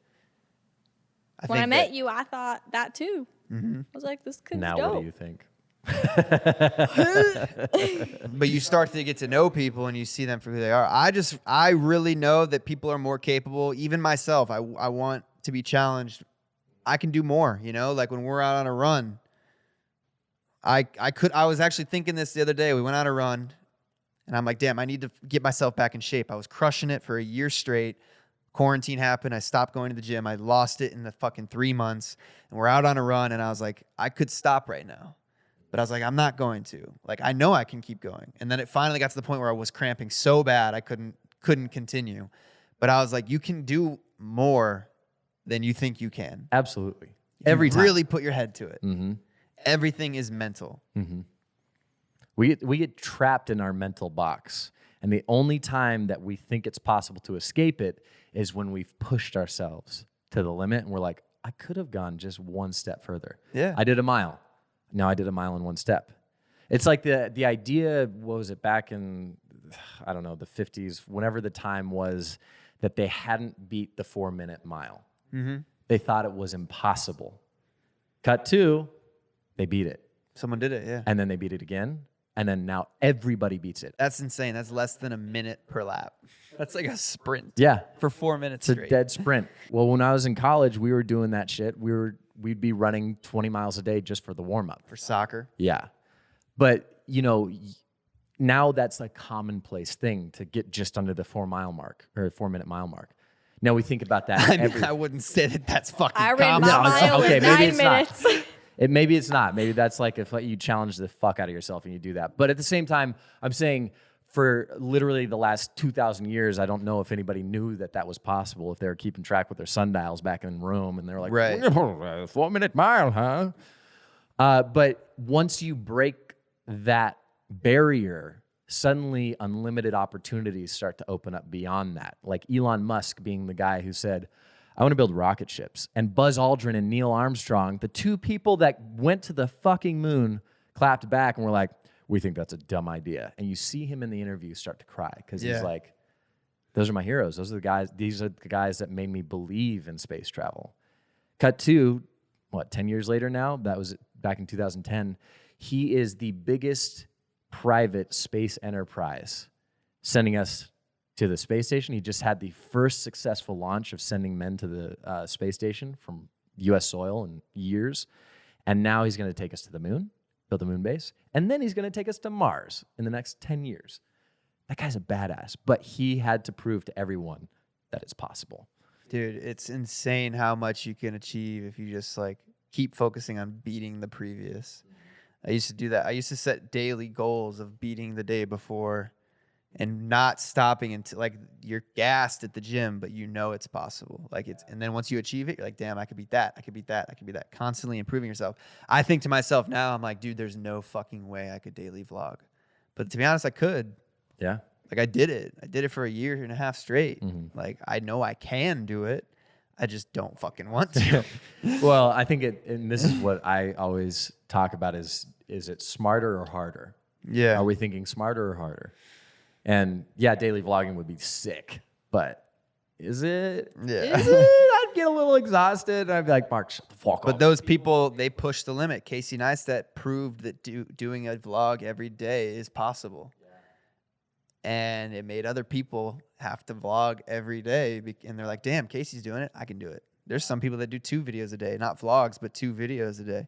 When I met you, I thought that too. I was like, this kid's Now dope. what do you think? But you start to get to know people and you see them for who they are. I really know that people are more capable. Even myself, I want to be challenged. I can do more, like when we're out on a run. I was actually thinking this the other day. We went on a run and I'm like, damn, I need to get myself back in shape. I was crushing it for a year straight. Quarantine happened. I stopped going to the gym. I lost it in the fucking 3 months. And we're out on a run and I was like, I could stop right now. But I was like, I'm not going to. Like, I know I can keep going. And then it finally got to the point where I was cramping so bad I couldn't continue. But I was like, you can do more than you think you can. Absolutely. If you Every time. really put your head to it. Mm-hmm. Everything is mental. Mm-hmm. We get trapped in our mental box. And the only time that we think it's possible to escape it is when we've pushed ourselves to the limit and we're like, I could have gone just one step further. Yeah. I did a mile. Now I did a mile in one step. It's like the idea, what was it, back in, I don't know, the 50s, whenever the time was that they hadn't beat the 4-minute mile. Mm-hmm. They thought it was impossible. Cut to, they beat it. Someone did it, yeah. And then they beat it again. And then now everybody beats it. That's insane. That's less than a minute per lap. That's like a sprint. Yeah. For 4 minutes It's straight. a dead sprint. Well, when I was in college, we were doing that shit. We'd be running 20 miles a day just for the warm-up. For soccer. Yeah. But, now that's a commonplace thing to get just under the 4-mile mark or 4-minute mile mark. Now we think about that. I wouldn't say that that's fucking I ran common. my mile okay, in maybe 9 it's not. minutes. Maybe it's not. Maybe that's like if you challenge the fuck out of yourself and you do that. But at the same time, I'm saying for literally the last 2,000 years, I don't know if anybody knew that was possible, if they were keeping track with their sundials back in Rome and they're like, Right. 4-minute mile, huh? But once you break that barrier, suddenly unlimited opportunities start to open up beyond that. Like Elon Musk being the guy who said, I want to build rocket ships. And Buzz Aldrin and Neil Armstrong, the two people that went to the fucking moon, clapped back and were like, we think that's a dumb idea. And you see him in the interview start to cry because he's like, those are my heroes. Those are the guys. These are the guys that made me believe in space travel. Cut to, 10 years later now? That was back in 2010. He is the biggest private space enterprise sending us to the space station. He just had the first successful launch of sending men to the space station from U.S. soil in years. And now he's going to take us to the moon, build a moon base. And then he's going to take us to Mars in the next 10 years. That guy's a badass. But he had to prove to everyone that it's possible. Dude, it's insane how much you can achieve if you just keep focusing on beating the previous. I used to do that. I used to set daily goals of beating the day before and not stopping until you're gassed at the gym, but it's possible. And then once you achieve it, you're like, damn, I could beat that. I could beat that. I could beat that. Constantly improving yourself. I think to myself now, I'm like, dude, there's no fucking way I could daily vlog. But to be honest, I could. Yeah. I did it. I did it for a year and a half straight. Mm-hmm. I know I can do it. I just don't fucking want to. Well, I think and this is what I always talk about is it smarter or harder? Yeah. Are we thinking smarter or harder? And yeah, daily vlogging would be sick, but is it? Yeah. Is it? I'd get a little exhausted. And I'd be like, Mark, shut the fuck But up. those people, they push the limit. Casey Neistat proved that doing a vlog every day is possible. And it made other people have to vlog every day. And they're like, damn, Casey's doing it. I can do it. There's some people that do 2 videos a day, not vlogs, but 2 videos a day.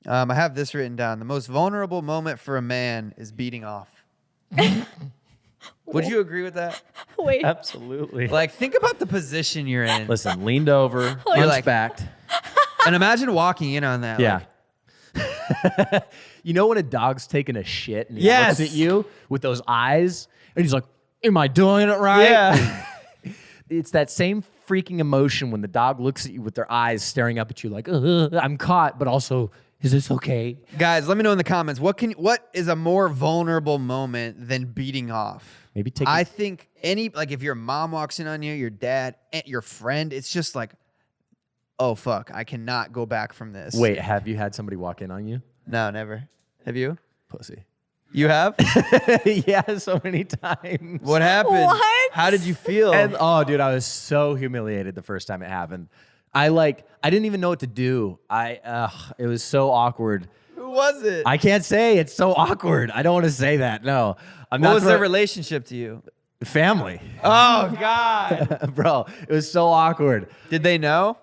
I have this written down. The most vulnerable moment for a man is beating off. Would you agree with that? Wait. Absolutely. Think about the position you're in. Listen, leaned over, You're like- hunchbacked. And imagine walking in on that. Yeah. You know when a dog's taking a shit and he Yes. looks at you with those eyes and he's like, am I doing it right? Yeah. It's that same freaking emotion when the dog looks at you with their eyes staring up at you like, I'm caught, but also, is this okay? Guys, let me know in the comments. What is a more vulnerable moment than beating off? Maybe take I think if your mom walks in on you, your dad, your friend, it's just like, oh fuck, I cannot go back from this. Wait, have you had somebody walk in on you? No, never. Have you? Pussy. You have? Yeah, so many times. What happened? What? How did you feel? And dude, I was so humiliated the first time it happened. I didn't even know what to do. It was so awkward. Who was it? I can't say. It's so awkward. I don't want to say that. No. What was their relationship to you? family? Oh God. Bro, it was so awkward. Did they know?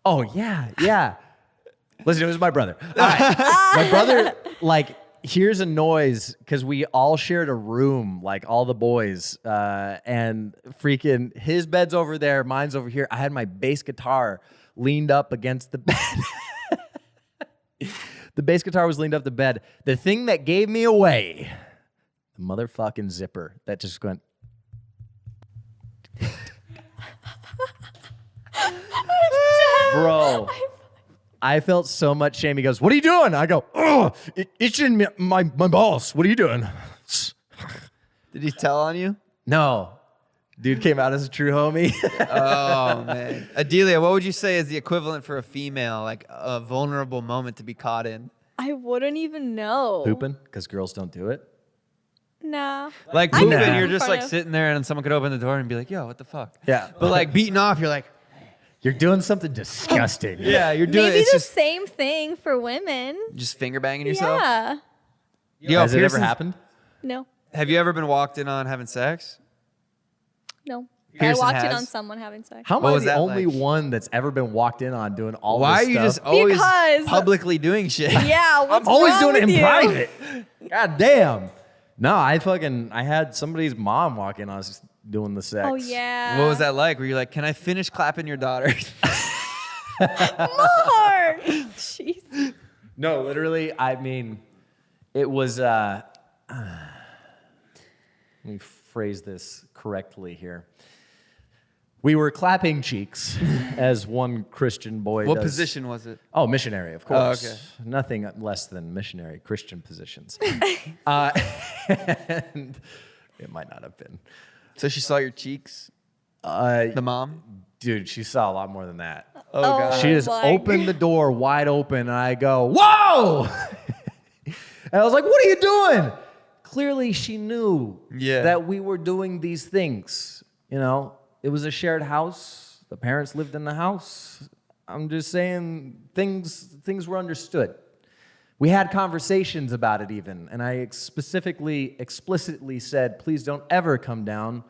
Oh, yeah. Listen, it was my brother. All right. My brother, hears a noise because we all shared a room, all the boys, and freaking his bed's over there, mine's over here. I had my bass guitar leaned up against the bed. The bass guitar was leaned up the bed. The thing that gave me away, the motherfucking zipper that just went. Bro, I felt so much shame. He goes, "What are you doing?" I go, "Oh, itching my balls. What are you doing?" Did he tell on you? No. Dude came out as a true homie. Oh, man. Adelia, what would you say is the equivalent for a female, like a vulnerable moment to be caught in? I wouldn't even know. Pooping, because girls don't do it. Nah. Like I pooping, Nah. you're in just front like of- sitting there and someone could open the door and be like, yo, what the fuck? Yeah. But like beating off, you're like, You're doing something disgusting. yeah, you're doing Maybe it's the just same thing for women. finger banging yourself. Yeah. Yo, Has it ever Pearson's- happened? No. Have you ever been walked in on having sex? No. Pearson I walked in has. on someone having sex. How am What I was the that only like? one that's ever been walked in on doing all Why are this you stuff? just always Because- publicly doing shit? Yeah, what's I'm always wrong doing it with in you? private. God damn. No, I had somebody's mom walk in on us doing the sex. Oh yeah. What was that like? Were you like, can I finish clapping your daughter? Mark? Jeez. No, literally, I mean, it was, let me phrase this correctly here. We were clapping cheeks, as one Christian boy What does. position was it? Oh, missionary, of Oh, course. okay. Nothing less than missionary Christian positions. And it might not have been. So she saw your cheeks, Uh, the mom? dude, she saw a lot more than that. Oh, God. She just my opened the door wide open, and I go, whoa! And I was like, what are you doing? Clearly, she knew Yeah. that we were doing these things. You know, it was a shared house. The parents lived in the house. I'm just saying things were understood. We had conversations about it even, and I explicitly said, please don't ever come down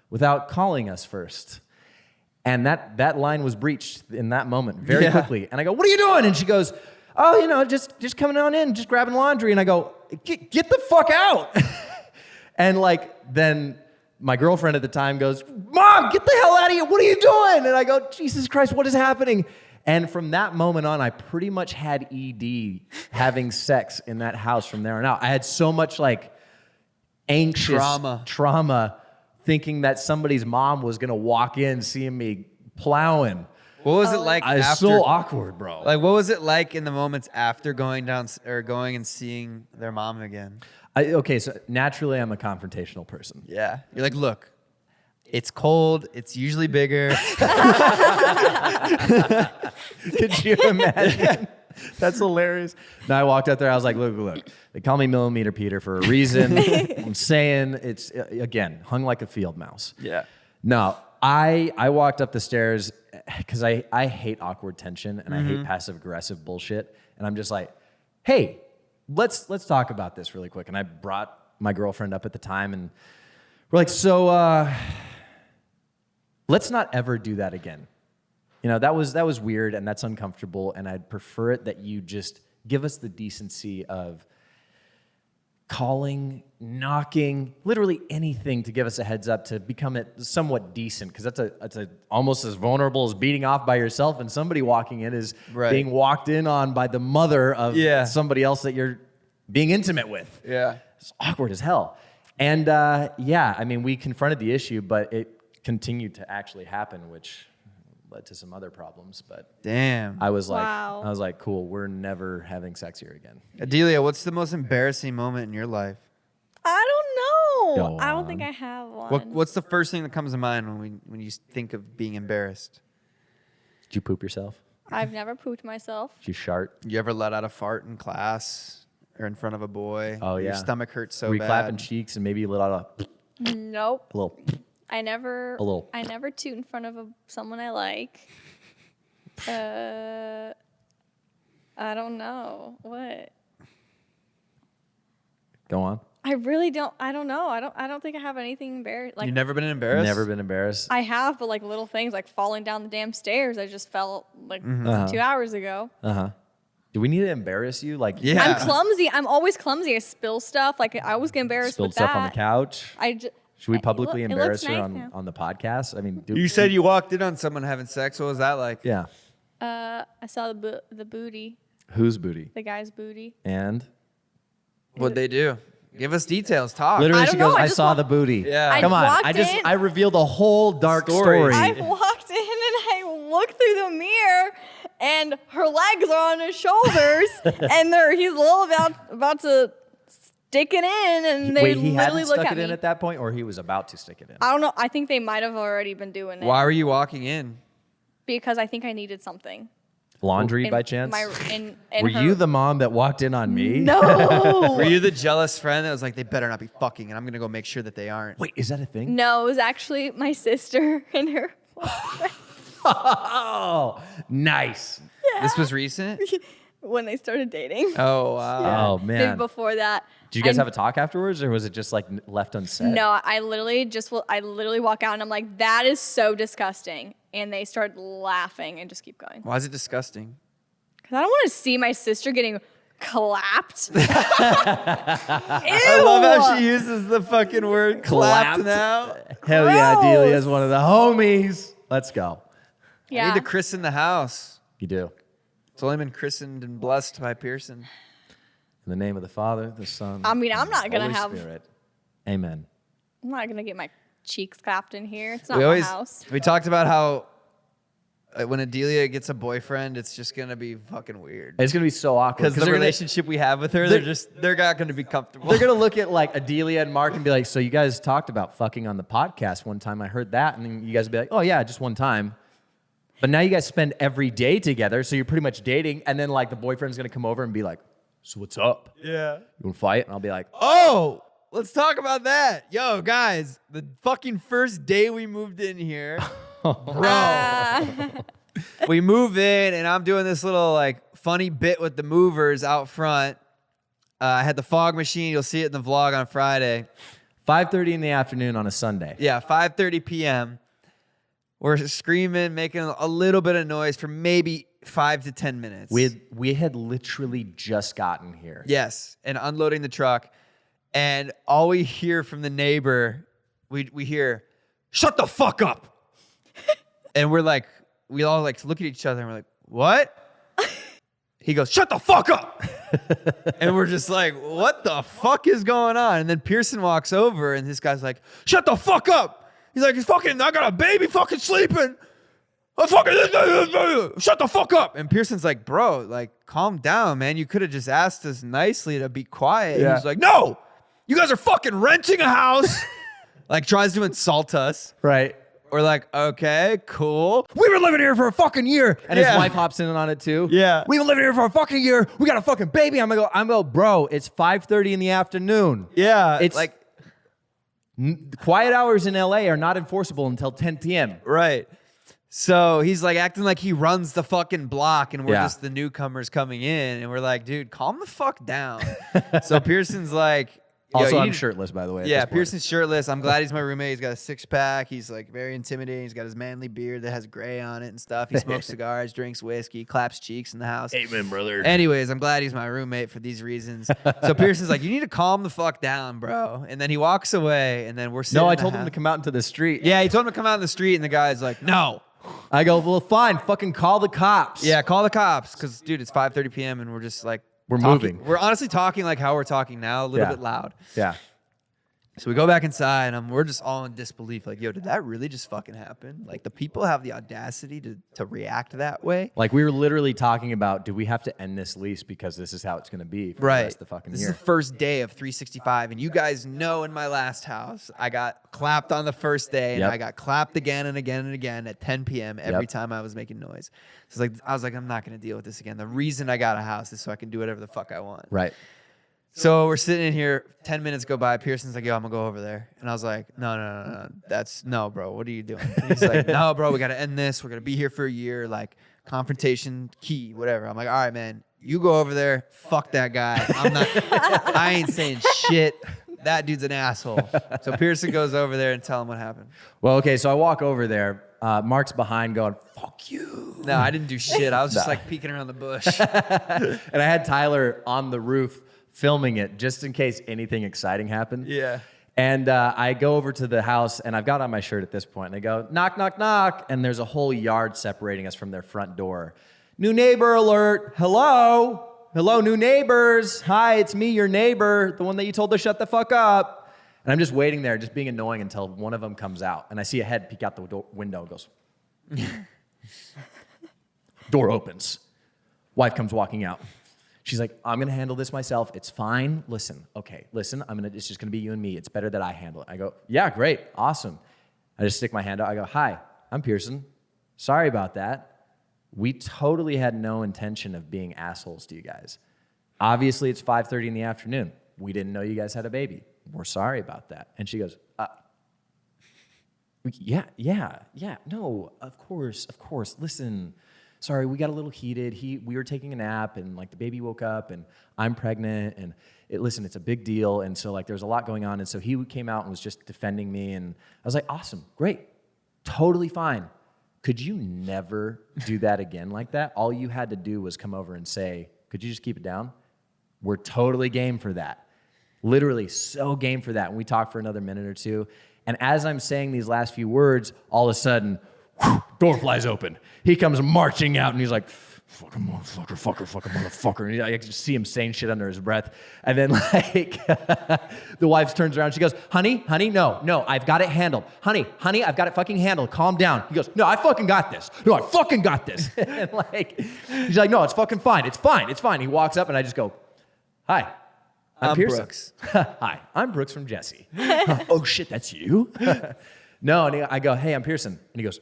without calling us first. And that line was breached in that moment very Yeah. quickly. And I go, what are you doing? And she goes, oh, you know, just coming on in, just grabbing laundry. And I go, get the fuck out. And like, then my girlfriend at the time goes, Mom, get the hell out of here. What are you doing? And I go, Jesus Christ, what is happening? And from that moment on, I pretty much had ED having sex in that house from there on out. I had so much like anxious trauma thinking that somebody's mom was gonna walk in seeing me plowing. What was it like It's after? so awkward, bro. Like, what was it like in the moments after going down or going and seeing their mom again? Okay, so naturally I'm a confrontational person. Yeah. You're like, look, it's cold. It's usually bigger. Could you imagine? That's hilarious. No, I walked out there. I was like, look. They call me Millimeter Peter for a reason. I'm saying it's, again, hung like a field mouse. Yeah. No, I walked up the stairs because I hate awkward tension and I hate passive aggressive bullshit. And I'm just like, hey, let's talk about this really quick. And I brought my girlfriend up at the time and we're like, so let's not ever do that again. You know, that was weird and that's uncomfortable. And I'd prefer it that you just give us the decency of knocking, literally anything to give us a heads up to become it somewhat decent, because that's almost as vulnerable as beating off by yourself, and somebody walking in is being walked in on by the mother of somebody else that you're being intimate with. Yeah. It's awkward as hell. And I mean, we confronted the issue, but it continued to actually happen, which led to some other problems. But Damn. I was Wow. like, cool, we're never having sex here again. Adelia, what's the most embarrassing moment in your life? I don't know. Go I don't think on. I have one. What's the first thing that comes to mind when you think of being embarrassed? Did you poop yourself? I've never pooped myself. Did you shart? You ever let out a fart in class or in front of a boy? Oh, Your yeah. stomach hurts so Were you bad. clapping cheeks and maybe you let out Nope. a little? I never. A little. I never toot in front of someone I like. I don't know what. Go on. I really don't. I don't know. I don't think I have anything embarrassed. Like You've never been embarrassed? Never been embarrassed. I have, but like little things like falling down the damn stairs. I just fell like Uh-huh. 2 hours ago. Do we need to embarrass you? Like, Yeah. I'm clumsy. I'm always clumsy. I spill stuff. Like I always get embarrassed spilled with stuff that. on the couch. Should we publicly it embarrass looks her nice now. on the podcast? I mean, You said you walked in on someone having sex. What was that like? yeah. I saw the booty, Whose booty? the guy's booty. And What'd they do? Give us details. Talk. literally, I she don't know, goes, I "I just saw wa- the booty." Yeah. I Come on. walked I in. revealed a whole dark story. I walked in and I looked through the mirror, and her legs are on his shoulders, and he's a little about to stick it in, and they Wait, he literally hadn't look stuck at it me. in at that point, or he was about to stick it in? I don't know. I think they might have already been doing it Why were you walking in? because I think I needed something. Laundry In by chance? in Were her- you the mom that walked in on me? No. Were you the jealous friend that was like, they better not be fucking, and I'm gonna go make sure that they aren't? Wait, is that a thing? No, it was actually my sister and her. Oh, nice. This was recent. When they started dating. Oh wow. Oh Maybe man. before that. Did you guys And- have a talk afterwards, or was it just like left unsaid? No, I literally walk out and I'm like, that is so disgusting. And they start laughing and just keep going. Why is it disgusting? Because I don't want to see my sister getting clapped. Ew. I love how she uses the fucking word clapped now. Hell yeah, Gross. Delia's one of the homies. Let's go. I Yeah. need to christen the house. You do. It's only been christened and blessed by Pearson. In the name of the Father, the Son. I mean, I'm and not the gonna Holy have- Spirit. Amen. I'm not going to get my cheeks clapped in here. It's not We my always house. we talked about how when Adelia gets a boyfriend, it's just gonna be fucking weird. It's gonna be so awkward Because the they're gonna- relationship we have with her, they're not gonna be comfortable. They're gonna look at like Adelia and Mark and be like, "So you guys talked about fucking on the podcast one time? I heard that." And then you guys will be like, "Oh yeah, just one time." But now you guys spend every day together, so you're pretty much dating. And then like the boyfriend's gonna come over and be like, "So what's up? Yeah. You wanna fight?" And I'll be like, Oh, let's talk about that. Yo, guys, the fucking first day we moved in here, we move in and I'm doing this little like funny bit with the movers out front. I had the fog machine. You'll see it in the vlog on Friday. 5:30 in the afternoon on a Sunday. Yeah, 5:30 p.m. We're screaming, making a little bit of noise for maybe 5 to 10 minutes. We had literally just gotten here. Yes, and unloading the truck. And all we hear from the neighbor, we hear, "Shut the fuck up." And we're like, we all like look at each other and we're like, "What?" He goes, "Shut the fuck up." And we're just like, what the fuck is going on? And then Pearson walks over and this guy's like, "Shut the fuck up." He's like, I got a baby fucking sleeping. Shut the fuck up. And Pearson's like, "Bro, like, calm down, man. You could have just asked us nicely to be quiet." Yeah. He's like, "No, you guys are fucking renting a house." Like, tries to insult us. Right. We're like, "Okay, cool." We were living here for a fucking year. And Yeah. his wife hops in on it too. Yeah. We've been living here for a fucking year. We got a fucking baby. I'm gonna go, bro, it's 5:30 in the afternoon. Yeah. It's like, Quiet hours in LA are not enforceable until 10 p.m. right. So he's like acting like he runs the fucking block and we're Yeah. just the newcomers coming in. And we're like, "Dude, calm the fuck down." So Pearson's like, "Yo, Also, you I'm need- shirtless, by the way. at Yeah, this point. Pearson's shirtless. I'm glad he's my roommate. He's got a six-pack. He's like very intimidating. He's got his manly beard that has gray on it and stuff. He smokes cigars, drinks whiskey, claps cheeks in the house. Amen, brother. Anyways, I'm glad he's my roommate for these reasons. So Pearson's like, "You need to calm the fuck down, bro." And then he walks away, and then we're sitting. No, I in the told him house. to come out into the street. Yeah, he told him to come out in the street, and the guy's like, "No." I go, well, fine, fucking call the cops. Yeah, call the cops, because dude, it's 5:30 p.m. and we're just like We're talking- moving. We're honestly talking like how we're talking now, a little Yeah. bit loud. Yeah. So we go back inside and we're just all in disbelief. Like, yo, did that really just fucking happen? Like, the people have the audacity to react that way? Like we were literally talking about, do we have to end this lease because this is how it's going to be for the rest of the fucking This year? is the first day of 365. And you guys know in my last house, I got clapped on the first day and Yep. I got clapped again and again and again at 10 p.m. every Yep. time I was making noise. So I was like, I'm not going to deal with this again. The reason I got a house is so I can do whatever the fuck I want. Right. So we're sitting in here, 10 minutes go by. Pearson's like, "Yo, I'm gonna go over there." And I was like, No. No, bro. What are you doing? And he's like, "No, bro, we gotta end this. We're gonna be here for a year. Like, confrontation key, whatever." I'm like, "All right, man. You go over there. Fuck that guy. I ain't saying shit. That dude's an asshole." So Pearson goes over there and tell him what happened. Well, okay, so I walk over there. Mark's behind going, fuck you. No, I didn't do shit. I was just like peeking around the bush. And I had Tyler on the roof filming it just in case anything exciting happened. Yeah. And I go over to the house, and I've got on my shirt at this point, and they go, knock, knock, knock. And there's a whole yard separating us from their front door. New neighbor alert. Hello. Hello, new neighbors. Hi, it's me, your neighbor, the one that you told to shut the fuck up. And I'm just waiting there, just being annoying until one of them comes out. And I see a head peek out the window and goes, door opens. Wife comes walking out. She's like, I'm gonna handle this myself. It's fine. Listen, it's just gonna be you and me. It's better that I handle it. I go, yeah, great, awesome. I just stick my hand out. I go, hi, I'm Pearson. Sorry about that. We totally had no intention of being assholes to you guys. Obviously, it's 5:30 in the afternoon. We didn't know you guys had a baby. We're sorry about that. And she goes, yeah, no, of course. Listen, sorry, we got a little heated. We were taking a nap, and like the baby woke up, and I'm pregnant, and listen, it's a big deal, and so like there's a lot going on, and so he came out and was just defending me, and I was like, awesome, great, totally fine. Could you never do that again like that? All you had to do was come over and say, could you just keep it down? We're totally game for that. Literally so game for that. And we talked for another minute or two. And as I'm saying these last few words, all of a sudden, door flies open. He comes marching out and he's like, fucking motherfucker. And I just see him saying shit under his breath. And then like, the wife turns around. She goes, honey, no, I've got it handled. Honey, I've got it fucking handled. Calm down. He goes, no, I fucking got this. And like, she's like, no, it's fucking fine. It's fine. He walks up and I just go, hi. I'm Pearson. Brooks. Hi, I'm Brooks from Jesse. Oh shit, that's you? No, and I go, hey, I'm Pearson. And he goes,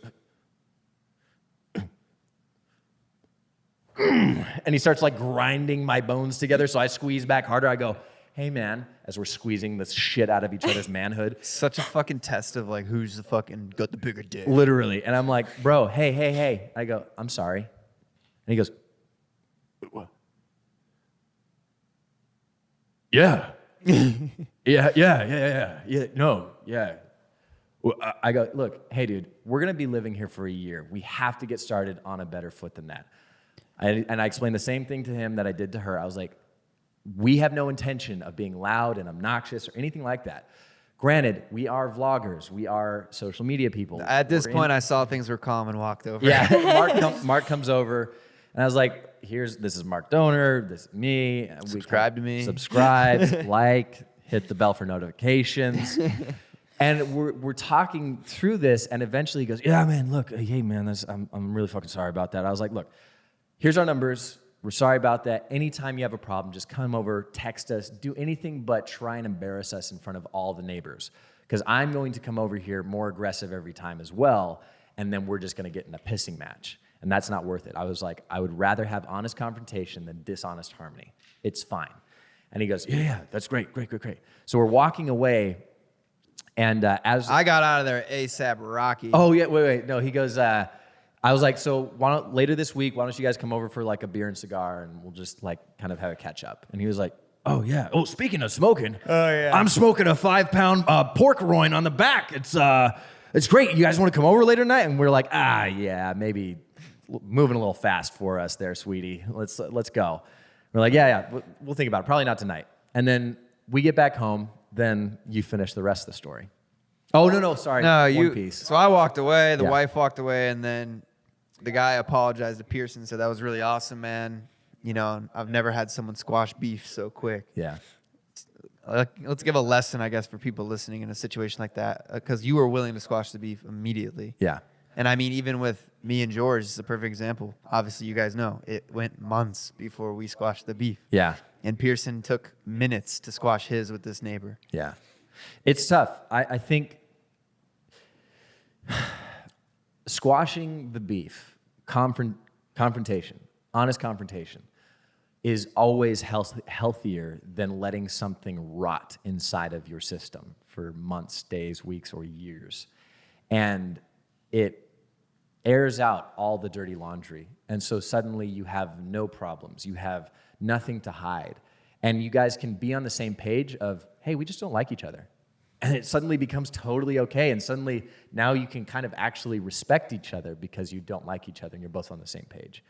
and he starts like grinding my bones together. So I squeeze back harder. I go, hey man, as we're squeezing the shit out of each other's manhood. Such a fucking test of like who's the fucking got the bigger dick. Literally. And I'm like, bro, hey. I go, I'm sorry. And he goes, what? Yeah. No. Well, I go, look, hey, dude, we're going to be living here for a year. We have to get started on a better foot than that. And I explained the same thing to him that I did to her. I was like, we have no intention of being loud and obnoxious or anything like that. Granted, we are vloggers. We are social media people. At this point, I saw things were calm and walked over. Yeah, Mark comes over, and I was like, this is Mark Dohner, this is me. Subscribe to me. Subscribe, like, hit the bell for notifications. And we're talking through this, and eventually he goes, yeah, man, look, hey, man, I'm really fucking sorry about that. I was like, look, here's our numbers. We're sorry about that. Anytime you have a problem, just come over, text us, do anything but try and embarrass us in front of all the neighbors. Because I'm going to come over here more aggressive every time as well, and then we're just going to get in a pissing match. And that's not worth it. I was like, I would rather have honest confrontation than dishonest harmony. It's fine. And he goes, yeah, that's great. So we're walking away, and as I got out of there ASAP Rocky. Oh, yeah, wait. No, he goes, I was like, so later this week, why don't you guys come over for like a beer and cigar, and we'll just like kind of have a catch up. And he was like, oh, yeah. Oh, speaking of smoking, I'm smoking a 5-pound pork loin on the back. It's great. You guys want to come over later tonight? And we're like, yeah, maybe moving a little fast for us there, sweetie. Let's go. We're like, yeah, we'll think about it. Probably not tonight. And then we get back home. Then you finish the rest of the story. Oh, no, sorry. No, One piece. So I walked away. The wife walked away, and then the guy apologized to Pearson, said that was really awesome, man. You know, I've never had someone squash beef so quick. Yeah. Let's give a lesson, I guess, for people listening in a situation like that, because you were willing to squash the beef immediately. Yeah. And I mean, even with me and George, it's a perfect example. Obviously, you guys know it went months before we squashed the beef. Yeah. And Pearson took minutes to squash his with this neighbor. Yeah. It's tough. I think squashing the beef, confrontation, honest confrontation, is always healthier than letting something rot inside of your system for months, days, weeks, or years. And it airs out all the dirty laundry. And so suddenly you have no problems. You have nothing to hide. And you guys can be on the same page of, hey, we just don't like each other. And it suddenly becomes totally okay. And suddenly now you can kind of actually respect each other because you don't like each other and you're both on the same page.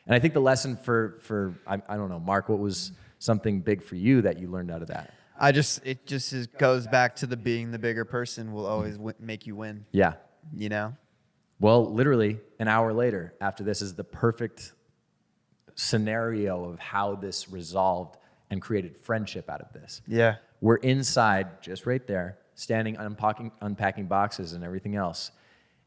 And I think the lesson for I don't know, Mark, what was something big for you that you learned out of that? It just goes back to being the bigger person will always make you win. Yeah. You know? Well, literally an hour later after this is the perfect scenario of how this resolved and created friendship out of this. Yeah. We're inside, just right there, standing, unpacking boxes and everything else.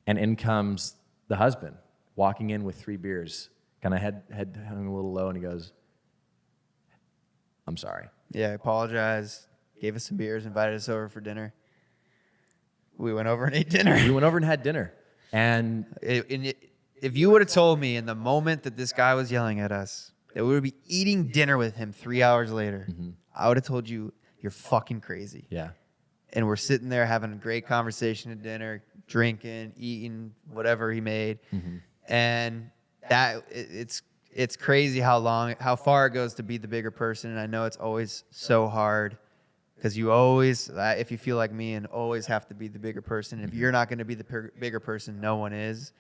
And in comes the husband, walking in with 3 beers, kind of head hung a little low, and he goes, I'm sorry. Yeah, apologized, gave us some beers, invited us over for dinner. We went over and ate dinner. We went over and had dinner. And If you would have told me in the moment that this guy was yelling at us that we would be eating dinner with him 3 hours later, I would have told you, you're fucking crazy. yeah. And we're sitting there having a great conversation at dinner, drinking, eating whatever he made. And it's crazy how far it goes to be the bigger person. And I know it's always so hard because you always, if you feel like me, and always have to be the bigger person. If you're not going to be the bigger person, no one is.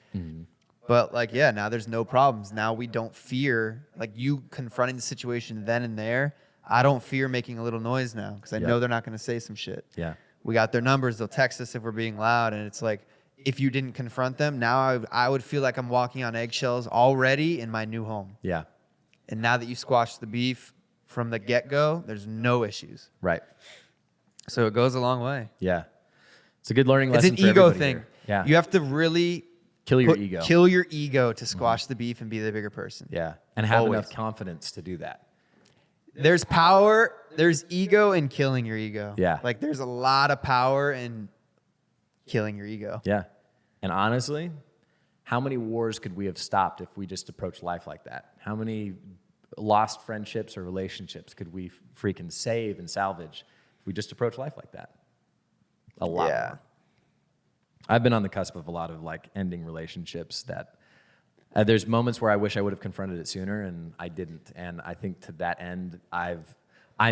But like, yeah, now there's no problems. Now we don't fear, like you confronting the situation then and there. I don't fear making a little noise now because I know they're not going to say some shit. Yeah. We got their numbers. They'll text us if we're being loud. And it's like, if you didn't confront them, now I would feel like I'm walking on eggshells already in my new home. Yeah. And now that you squashed the beef from the get-go, there's no issues. Right. So it goes a long way. Yeah. It's a good learning It's lesson an for ego everybody thing. here. Yeah. You have to really kill your ego. Kill your ego to squash the beef and be the bigger person. Yeah. And have Always. enough confidence to do that. There's power, there's ego in killing your ego. Yeah. Like there's a lot of power in killing your ego. Yeah. And honestly, how many wars could we have stopped if we just approached life like that? How many lost friendships or relationships could we freaking save and salvage if we just approach life like that? A lot more. I've been on the cusp of a lot of like ending relationships that there's moments where I wish I would have confronted it sooner and I didn't. And I think to that end, I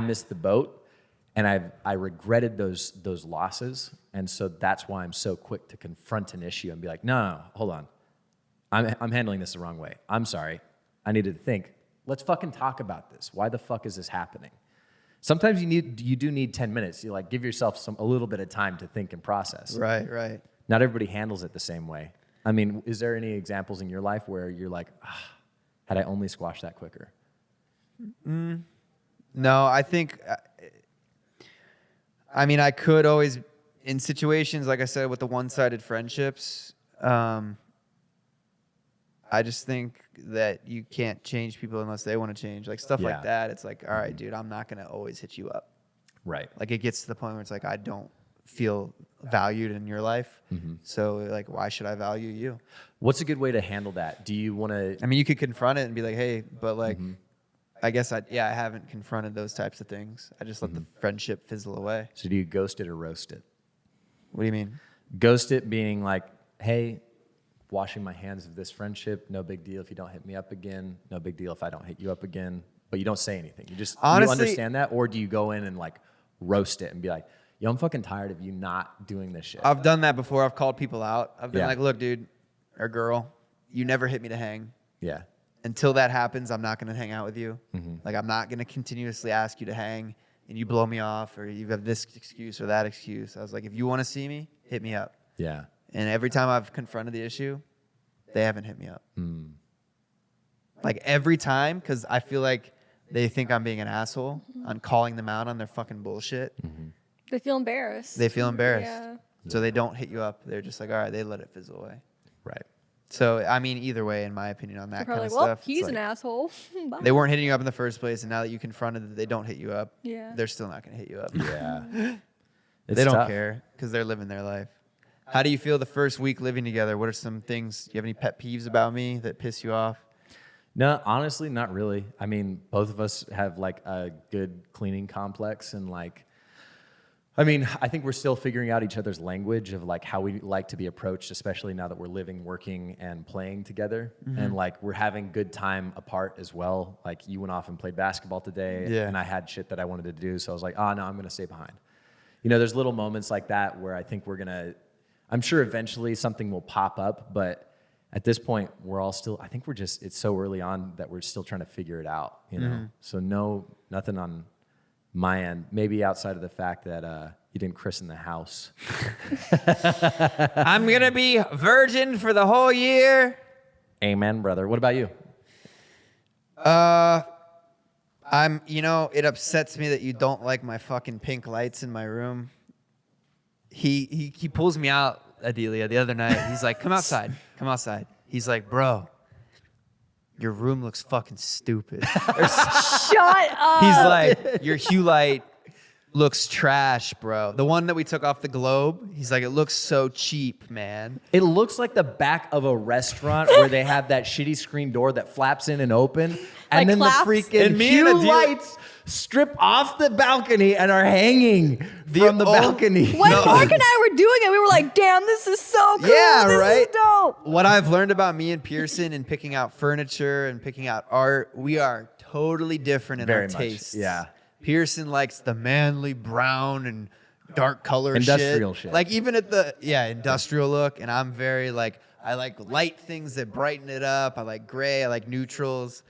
missed the boat and I regretted those losses. And so that's why I'm so quick to confront an issue and be like, no, hold on. I'm handling this the wrong way. I'm sorry. I needed to think. Let's fucking talk about this. Why the fuck is this happening? Sometimes you do need 10 minutes. You like give yourself a little bit of time to think and process. Right. Not everybody handles it the same way. I mean, is there any examples in your life where you're like, had I only squashed that quicker? No, I think, I could always, in situations, like I said, with the one-sided friendships, I just think that you can't change people unless they want to change. Like stuff like that, it's like, all right, dude, I'm not going to always hit you up. Right. Like it gets to the point where it's like, I don't feel valued in your life. So like, why should I value you? What's a good way to handle that? Do you want to? I mean, you could confront it and be like, hey, but like, I guess I haven't confronted those types of things. I just let the friendship fizzle away. So do you ghost it or roast it? What do you mean? Ghost it being like, hey, washing my hands of this friendship. No big deal if you don't hit me up again. No big deal if I don't hit you up again. But you don't say anything. You just Honestly, you understand that, or do you go in and like roast it and be like, yo, I'm fucking tired of you not doing this shit. I've done that before. I've called people out. I've been Yeah. like, look, dude or girl, you never hit me to hang. Yeah. Until that happens, I'm not going to hang out with you. Like, I'm not going to continuously ask you to hang and you blow me off or you have this excuse or that excuse. I was like, if you want to see me, hit me up. Yeah. And every time I've confronted the issue, they haven't hit me up. Like, every time, because I feel like they think I'm being an asshole on calling them out on their fucking bullshit. They feel embarrassed. They feel embarrassed. Yeah. So they don't hit you up. They're just like, all right, they let it fizzle away. Right. So, I mean, either way, in my opinion, on that They're kind probably of like, well, stuff. it's he's like, an asshole. Bye. they weren't hitting you up in the first place, and now that you confronted that they don't hit you up, Yeah. they're still not going to hit you up. Yeah. They don't tough. care because they're living their life. How do you feel the first week living together? What are some things? Do you have any pet peeves about me that piss you off? No, honestly, not really. I mean, both of us have like a good cleaning complex and like, I mean, I think we're still figuring out each other's language of like how we like to be approached, especially now that we're living, working, and playing together. And like we're having good time apart as well. Like you went off and played basketball today, and I had shit that I wanted to do, so I was like, oh no, I'm gonna stay behind. You know, there's little moments like that where I think I'm sure eventually something will pop up, but at this point, we're all still, I think it's so early on that we're still trying to figure it out, you know? So nothing on my end, maybe outside of the fact that you didn't christen the house. I'm going to be virgin for the whole year. Amen, brother. What about you? It upsets me that you don't like my fucking pink lights in my room. He pulls me out, Adelia, the other night. He's like, come outside. He's like, bro, your room looks fucking stupid. Shut up. He's like, your hue light looks trash, bro. The one that we took off the globe, he's like, it looks so cheap, man. It looks like the back of a restaurant where they have that shitty screen door that flaps in and open, and Like then claps? the freaking And me hue and Adil- lights strip off the balcony and are hanging from the old- balcony. when Mark and I were doing it, we were like, damn, this is so cool. Yeah, this right? is dope. What I've learned about me and Pearson and picking out furniture and picking out art, we are totally different in Very our much, tastes. yeah. Pearson likes the manly brown and dark color Industrial shit. Like even at the industrial look, and I'm very like I like light things that brighten it up. I like gray, I like neutrals.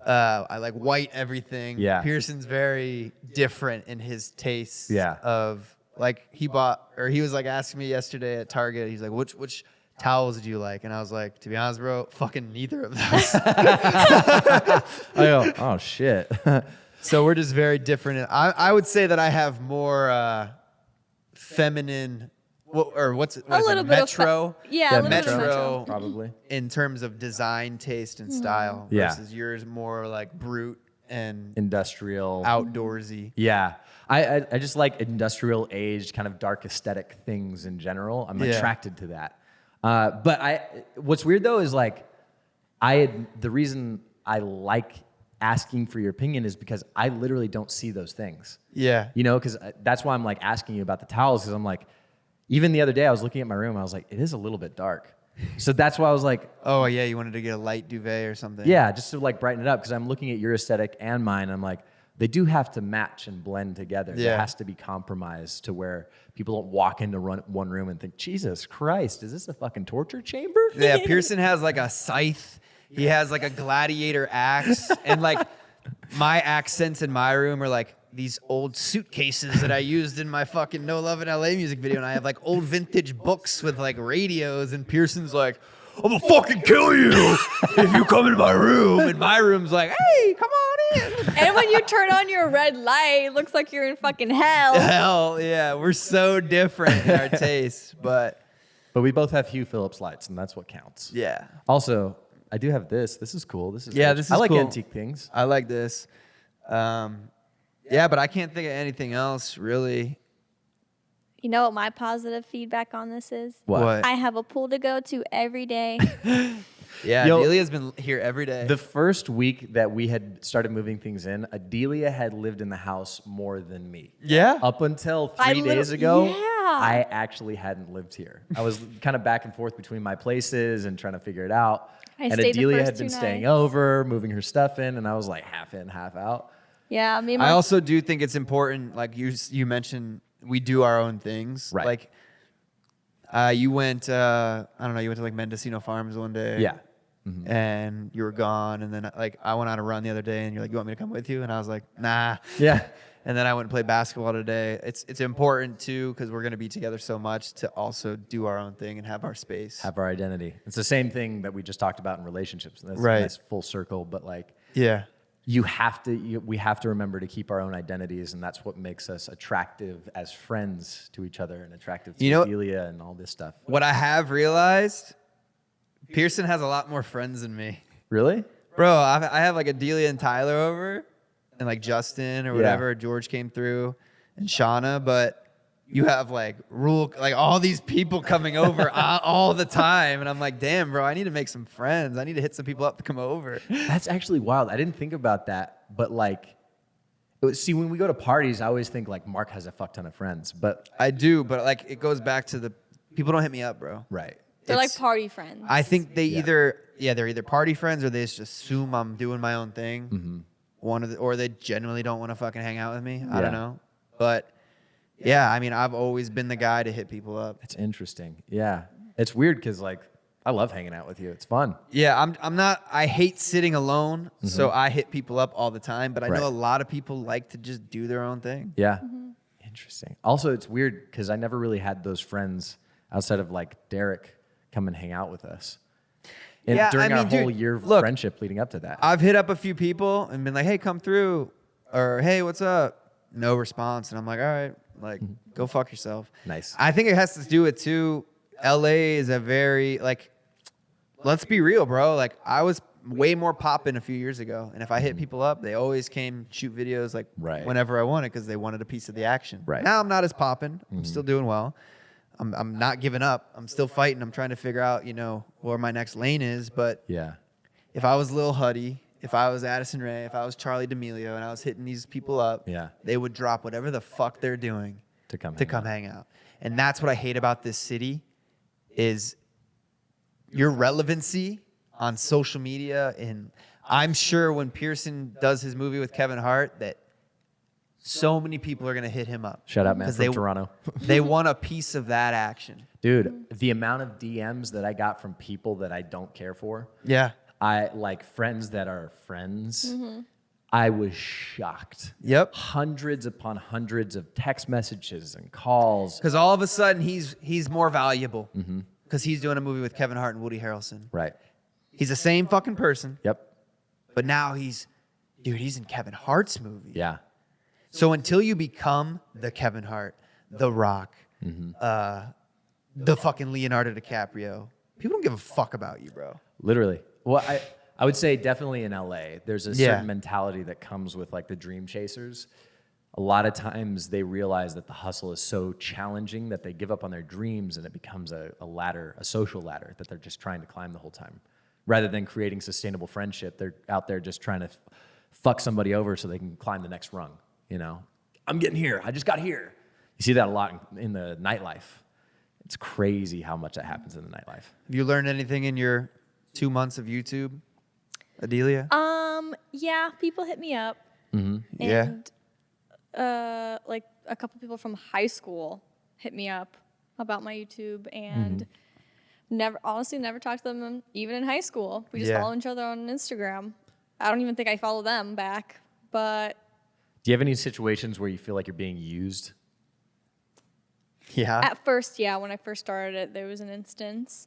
I like white everything. Yeah. Pearson's very different in his tastes. Yeah. Of like he was like asking me yesterday at Target. He's like, which towels do you like? And I was like, to be honest, bro, fucking neither of those. I go, oh shit. So we're just very different. I would say that I have more feminine, what's it, A little bit metro? of yeah, a little bit of Metro. metro. Probably. In terms of design, taste, and style, Yeah. versus yours more like brute and Industrial. outdoorsy. Yeah. I just like industrial aged kind of dark aesthetic things in general. I'm Yeah. attracted to that. But what's weird though is like the reason I like asking for your opinion is because I literally don't see those things. Yeah. You know, because that's why I'm like asking you about the towels, because I'm like, even the other day I was looking at my room, I was like, it is a little bit dark. So that's why I was like, Oh yeah, you wanted to get a light duvet or something. yeah, just to like brighten it up, because I'm looking at your aesthetic and mine. I'm like, they do have to match and blend together. Yeah. There has to be compromise to where people don't walk into one room and think, Jesus Christ, is this a fucking torture chamber? Yeah, Pearson has like a scythe. He has like a gladiator axe. And like my accents in my room are like these old suitcases that I used in my fucking No Love in LA music video. And I have like old vintage books with like radios. And Pearson's like, I'm gonna fucking kill you if you come in my room. And my room's like, hey, come on in. And when you turn on your red light, it looks like you're in fucking hell. Hell yeah, we're so different in our tastes. But But we both have Hugh Phillips lights, and that's what counts. yeah, Also, I do have this. This is cool. This is Yeah, rich. this I is like cool. antique things. I like this. Yeah, but I can't think of anything else really. You know what my positive feedback on this is? What? I have a pool to go to every day. Yeah, Yo, Delia's been here every day. The first week that we had started moving things in, Adelia had lived in the house more than me. yeah? Up until I 3 lit- days ago, yeah. I actually hadn't lived here. I was kind of back and forth between my places and trying to figure it out. I and stayed the Adelia first had been 2 staying nights. over, moving her stuff in, and I was like half in, half out. Yeah, me and I my also do think it's important, like you mentioned, we do our own things. Right. Like, you went, I don't know, you went to like Mendocino Farms one day. Yeah. And you were gone. And then like I went on a run the other day and you're like, you want me to come with you? And I was like, nah. Yeah. And then I went and played basketball today. It's important too, because we're going to be together so much, to also do our own thing and have our space. Have our identity. It's the same thing that we just talked about in relationships. That's Right. Nice full circle, but like Yeah. we have to remember to keep our own identities, and that's what makes us attractive as friends to each other and attractive to You know- Adelia and all this stuff. What I have realized, Pearson has a lot more friends than me. Really? Bro, I have like Adelia and Tyler over, and like Justin or Yeah. whatever. George came through, and Shauna, but you have like all these people coming over all the time, and I'm like, damn, bro, I need to make some friends. I need to hit some people up to come over. That's actually wild. I didn't think about that, but like, see, when we go to parties, I always think like Mark has a fuck ton of friends, but I do, but like it goes back to the people don't hit me up, bro. right. they're like it's- party friends. I think they Yeah. they're either party friends or they just assume I'm doing my own thing. Or they genuinely don't want to fucking hang out with me. I Yeah. don't know, but yeah, I mean, I've always been the guy to hit people up. It's interesting. Yeah. It's weird because like I love hanging out with you. It's fun. Yeah, I'm not. I hate sitting alone, so I hit people up all the time. But I Right. know a lot of people like to just do their own thing. Yeah. Interesting. Also, it's weird because I never really had those friends outside of like Derek come and hang out with us. And Yeah, during I our mean, dude, whole year of look, friendship leading up to that. I've hit up a few people and been like, "Hey, come through," or "Hey, what's up?" No response, and I'm like, "All right, like, go fuck yourself." Nice. I think it has to do with too. LA is a very like. Let's be real, bro. Like, I was way more poppin' a few years ago. And if I hit people up, they always came shoot videos like Right. whenever I wanted because they wanted a piece of the action. Right. Now I'm not as poppin'. I'm still doing well. I'm not giving up. I'm still fighting. I'm trying to figure out, where my next lane is. But Yeah. if I was Lil Huddy, if I was Addison Rae, if I was Charlie D'Amelio, and I was hitting these people up, Yeah. they would drop whatever the fuck they're doing To come. to hang come out. hang out. And that's what I hate about this city is your relevancy on social media. And I'm sure when Pearson does his movie with Kevin Hart that so many people are going to hit him up. Shout out, man, 'Cause from Toronto. They want a piece of that action. Dude, the amount of DMs that I got from people that I don't care for, Yeah. I like friends that are friends. I was shocked. Yep. Hundreds upon hundreds of text messages and calls. Because all of a sudden he's more valuable because he's doing a movie with Kevin Hart and Woody Harrelson. Right. He's the same fucking person, Yep. but now he's in Kevin Hart's movie. Yeah. So until you become the Kevin Hart, The Rock, the fucking Leonardo DiCaprio, people don't give a fuck about you, bro. Literally. Well, I would say definitely in LA, there's a Yeah. certain mentality that comes with like the dream chasers. A lot of times they realize that the hustle is so challenging that they give up on their dreams and it becomes a ladder, a social ladder that they're just trying to climb the whole time. Rather than creating sustainable friendship, they're out there just trying to fuck somebody over so they can climb the next rung. I'm getting here. I just got here. You see that a lot in the nightlife. It's crazy how much that happens in the nightlife. Have you learned anything in your 2 months of YouTube, Adelia? Yeah, people hit me up. Yeah. And like a couple people from high school hit me up about my YouTube and never talked to them even in high school. We just Yeah. follow each other on Instagram. I don't even think I follow them back, but Do you have any situations where you feel like you're being used? Yeah. at first, yeah, when I first started it, there was an instance.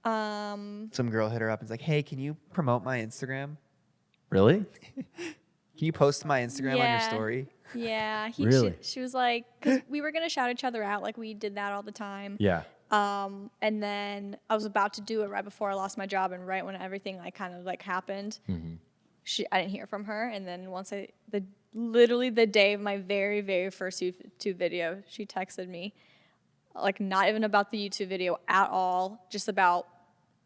Some girl hit her up and was like, hey, can you promote my Instagram? Really? Can you post my Instagram on your Yeah. story? Yeah, Really? she was like, because we were gonna shout each other out, like we did that all the time. Yeah. And then I was about to do it right before I lost my job, and right when everything like kind of like happened, I didn't hear from her. And then literally the day of my very, very first YouTube video, she texted me, like not even about the YouTube video at all, just about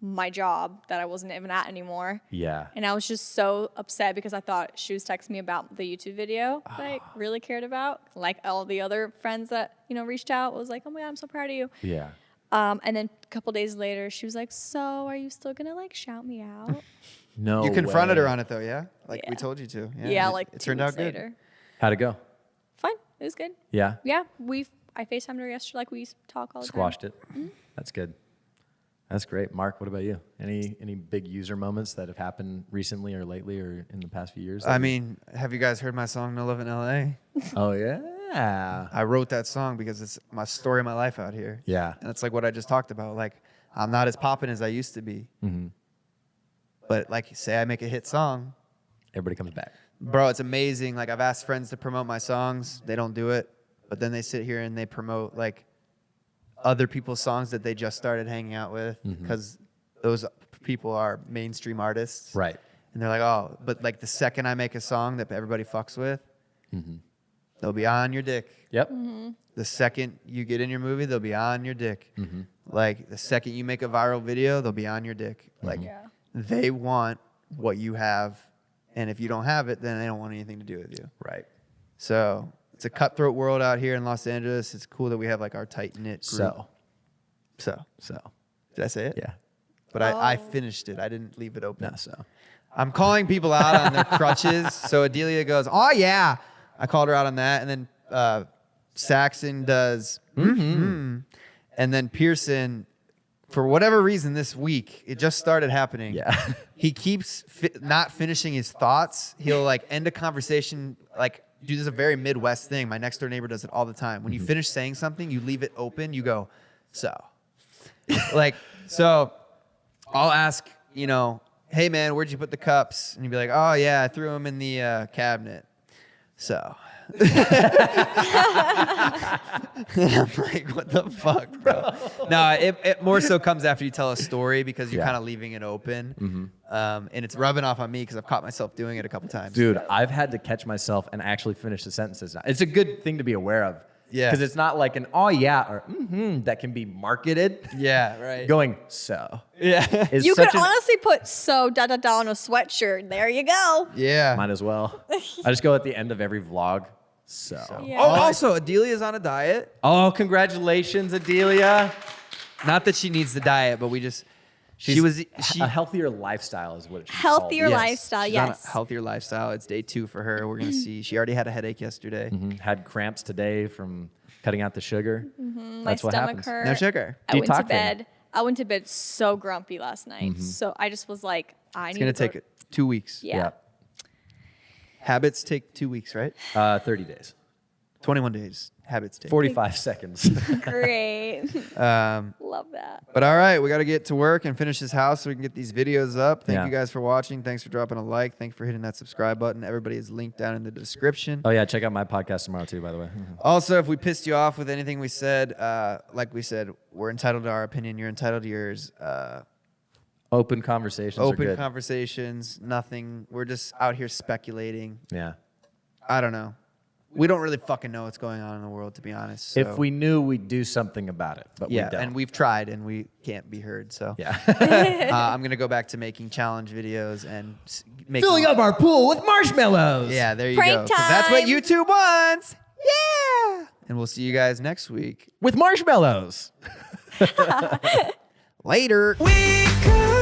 my job that I wasn't even at anymore. Yeah. And I was just so upset because I thought she was texting me about the YouTube video that I really cared about. Like all the other friends that, reached out was like, oh my God, I'm so proud of you. Yeah. And then a couple days later, she was like, so are you still going to like shout me out? No. You confronted her way. on it though, yeah? Like we Yeah. told you to. Yeah, and like it 2 turned out weeks good. later. How'd it go? Fine. It was good. Yeah. Yeah. I FaceTimed her yesterday like we talk all the Squashed it. Mm-hmm. That's good. That's great. Mark, what about you? Any big user moments that have happened recently or lately or in the past few years? I mean, have you guys heard my song No Love in LA? Oh, yeah. I wrote that song because it's my story of my life out here. Yeah. And it's like what I just talked about. Like, I'm not as poppin' as I used to be. But like, say I make a hit song, Everybody comes back. bro, it's amazing. Like, I've asked friends to promote my songs. They don't do it. But then they sit here and they promote like other people's songs that they just started hanging out with because those people are mainstream artists. Right. And they're like, oh, but like the second I make a song that everybody fucks with, they'll be on your dick. Yep. The second you get in your movie, they'll be on your dick. Like the second you make a viral video, they'll be on your dick. Like Yeah. they want what you have. And if you don't have it, then they don't want anything to do with you. Right. So it's a cutthroat world out here in Los Angeles. It's cool that we have like our tight knit group. So So. did I say it? Yeah. But I Oh. finished it. I didn't leave it open. No, so. I'm calling people out on their crutches. So Adelia goes, oh, yeah. I called her out on that. And then Saxon does, And then Pearson, for whatever reason this week, it just started happening. Yeah. He keeps not finishing his thoughts. He'll like end a conversation, like do this a very Midwest thing. My next door neighbor does it all the time. When you finish saying something, you leave it open. You go, so. So I'll ask, hey man, where'd you put the cups? And you'd be like, oh yeah, I threw them in the cabinet. So I'm like, what the fuck, bro? No, it more so comes after you tell a story because you're kind of leaving it open. And it's rubbing off on me because I've caught myself doing it a couple times. Dude, I've had to catch myself and actually finish the sentences now. It's a good thing to be aware of. Yeah. Because it's not like an oh yeah or that can be marketed. Yeah, right. Going so. Yeah. Is You could such an- honestly put so da da da on a sweatshirt. There you go. Yeah. Might as well. I just go at the end of every vlog. So. Yeah. Oh, also, Adelia's on a diet. Oh, congratulations, Adelia. Not that she needs the diet, but she a healthier lifestyle is what it should be Healthier called. lifestyle, she's on yes. a healthier lifestyle. It's day 2 for her. We're gonna see. She already had a headache yesterday. Had cramps today from cutting out the sugar. My That's what stomach happens. hurt. No sugar. I went to Detoxing. bed. I went to bed so grumpy last night. So I just was like, I It's need gonna to go- take 2 weeks. Yeah. Habits take 2 weeks, right? 30 days. 21 days. Habits take. 45 seconds. Great. Um, Love that. but all right, we got to get to work and finish this house so we can get these videos up. Thank Yeah. you guys for watching. Thanks for dropping a like. Thanks for hitting that subscribe button. Everybody is linked down in the description. Oh, yeah. Check out my podcast tomorrow, too, by the way. Also, if we pissed you off with anything we said, like we said, we're entitled to our opinion. You're entitled to yours. Open conversations are Open good. conversations, nothing. We're just out here speculating. Yeah. I don't know. We don't really fucking know what's going on in the world, to be honest. So. If we knew, we'd do something about it, but we don't. and we've tried and we can't be heard. So yeah. I'm gonna go back to making challenge videos and making. Filling up our pool with marshmallows. Yeah, there you Prank go. 'Cause that's what time. YouTube wants. Yeah. And we'll see you guys next week. With marshmallows. Later. We could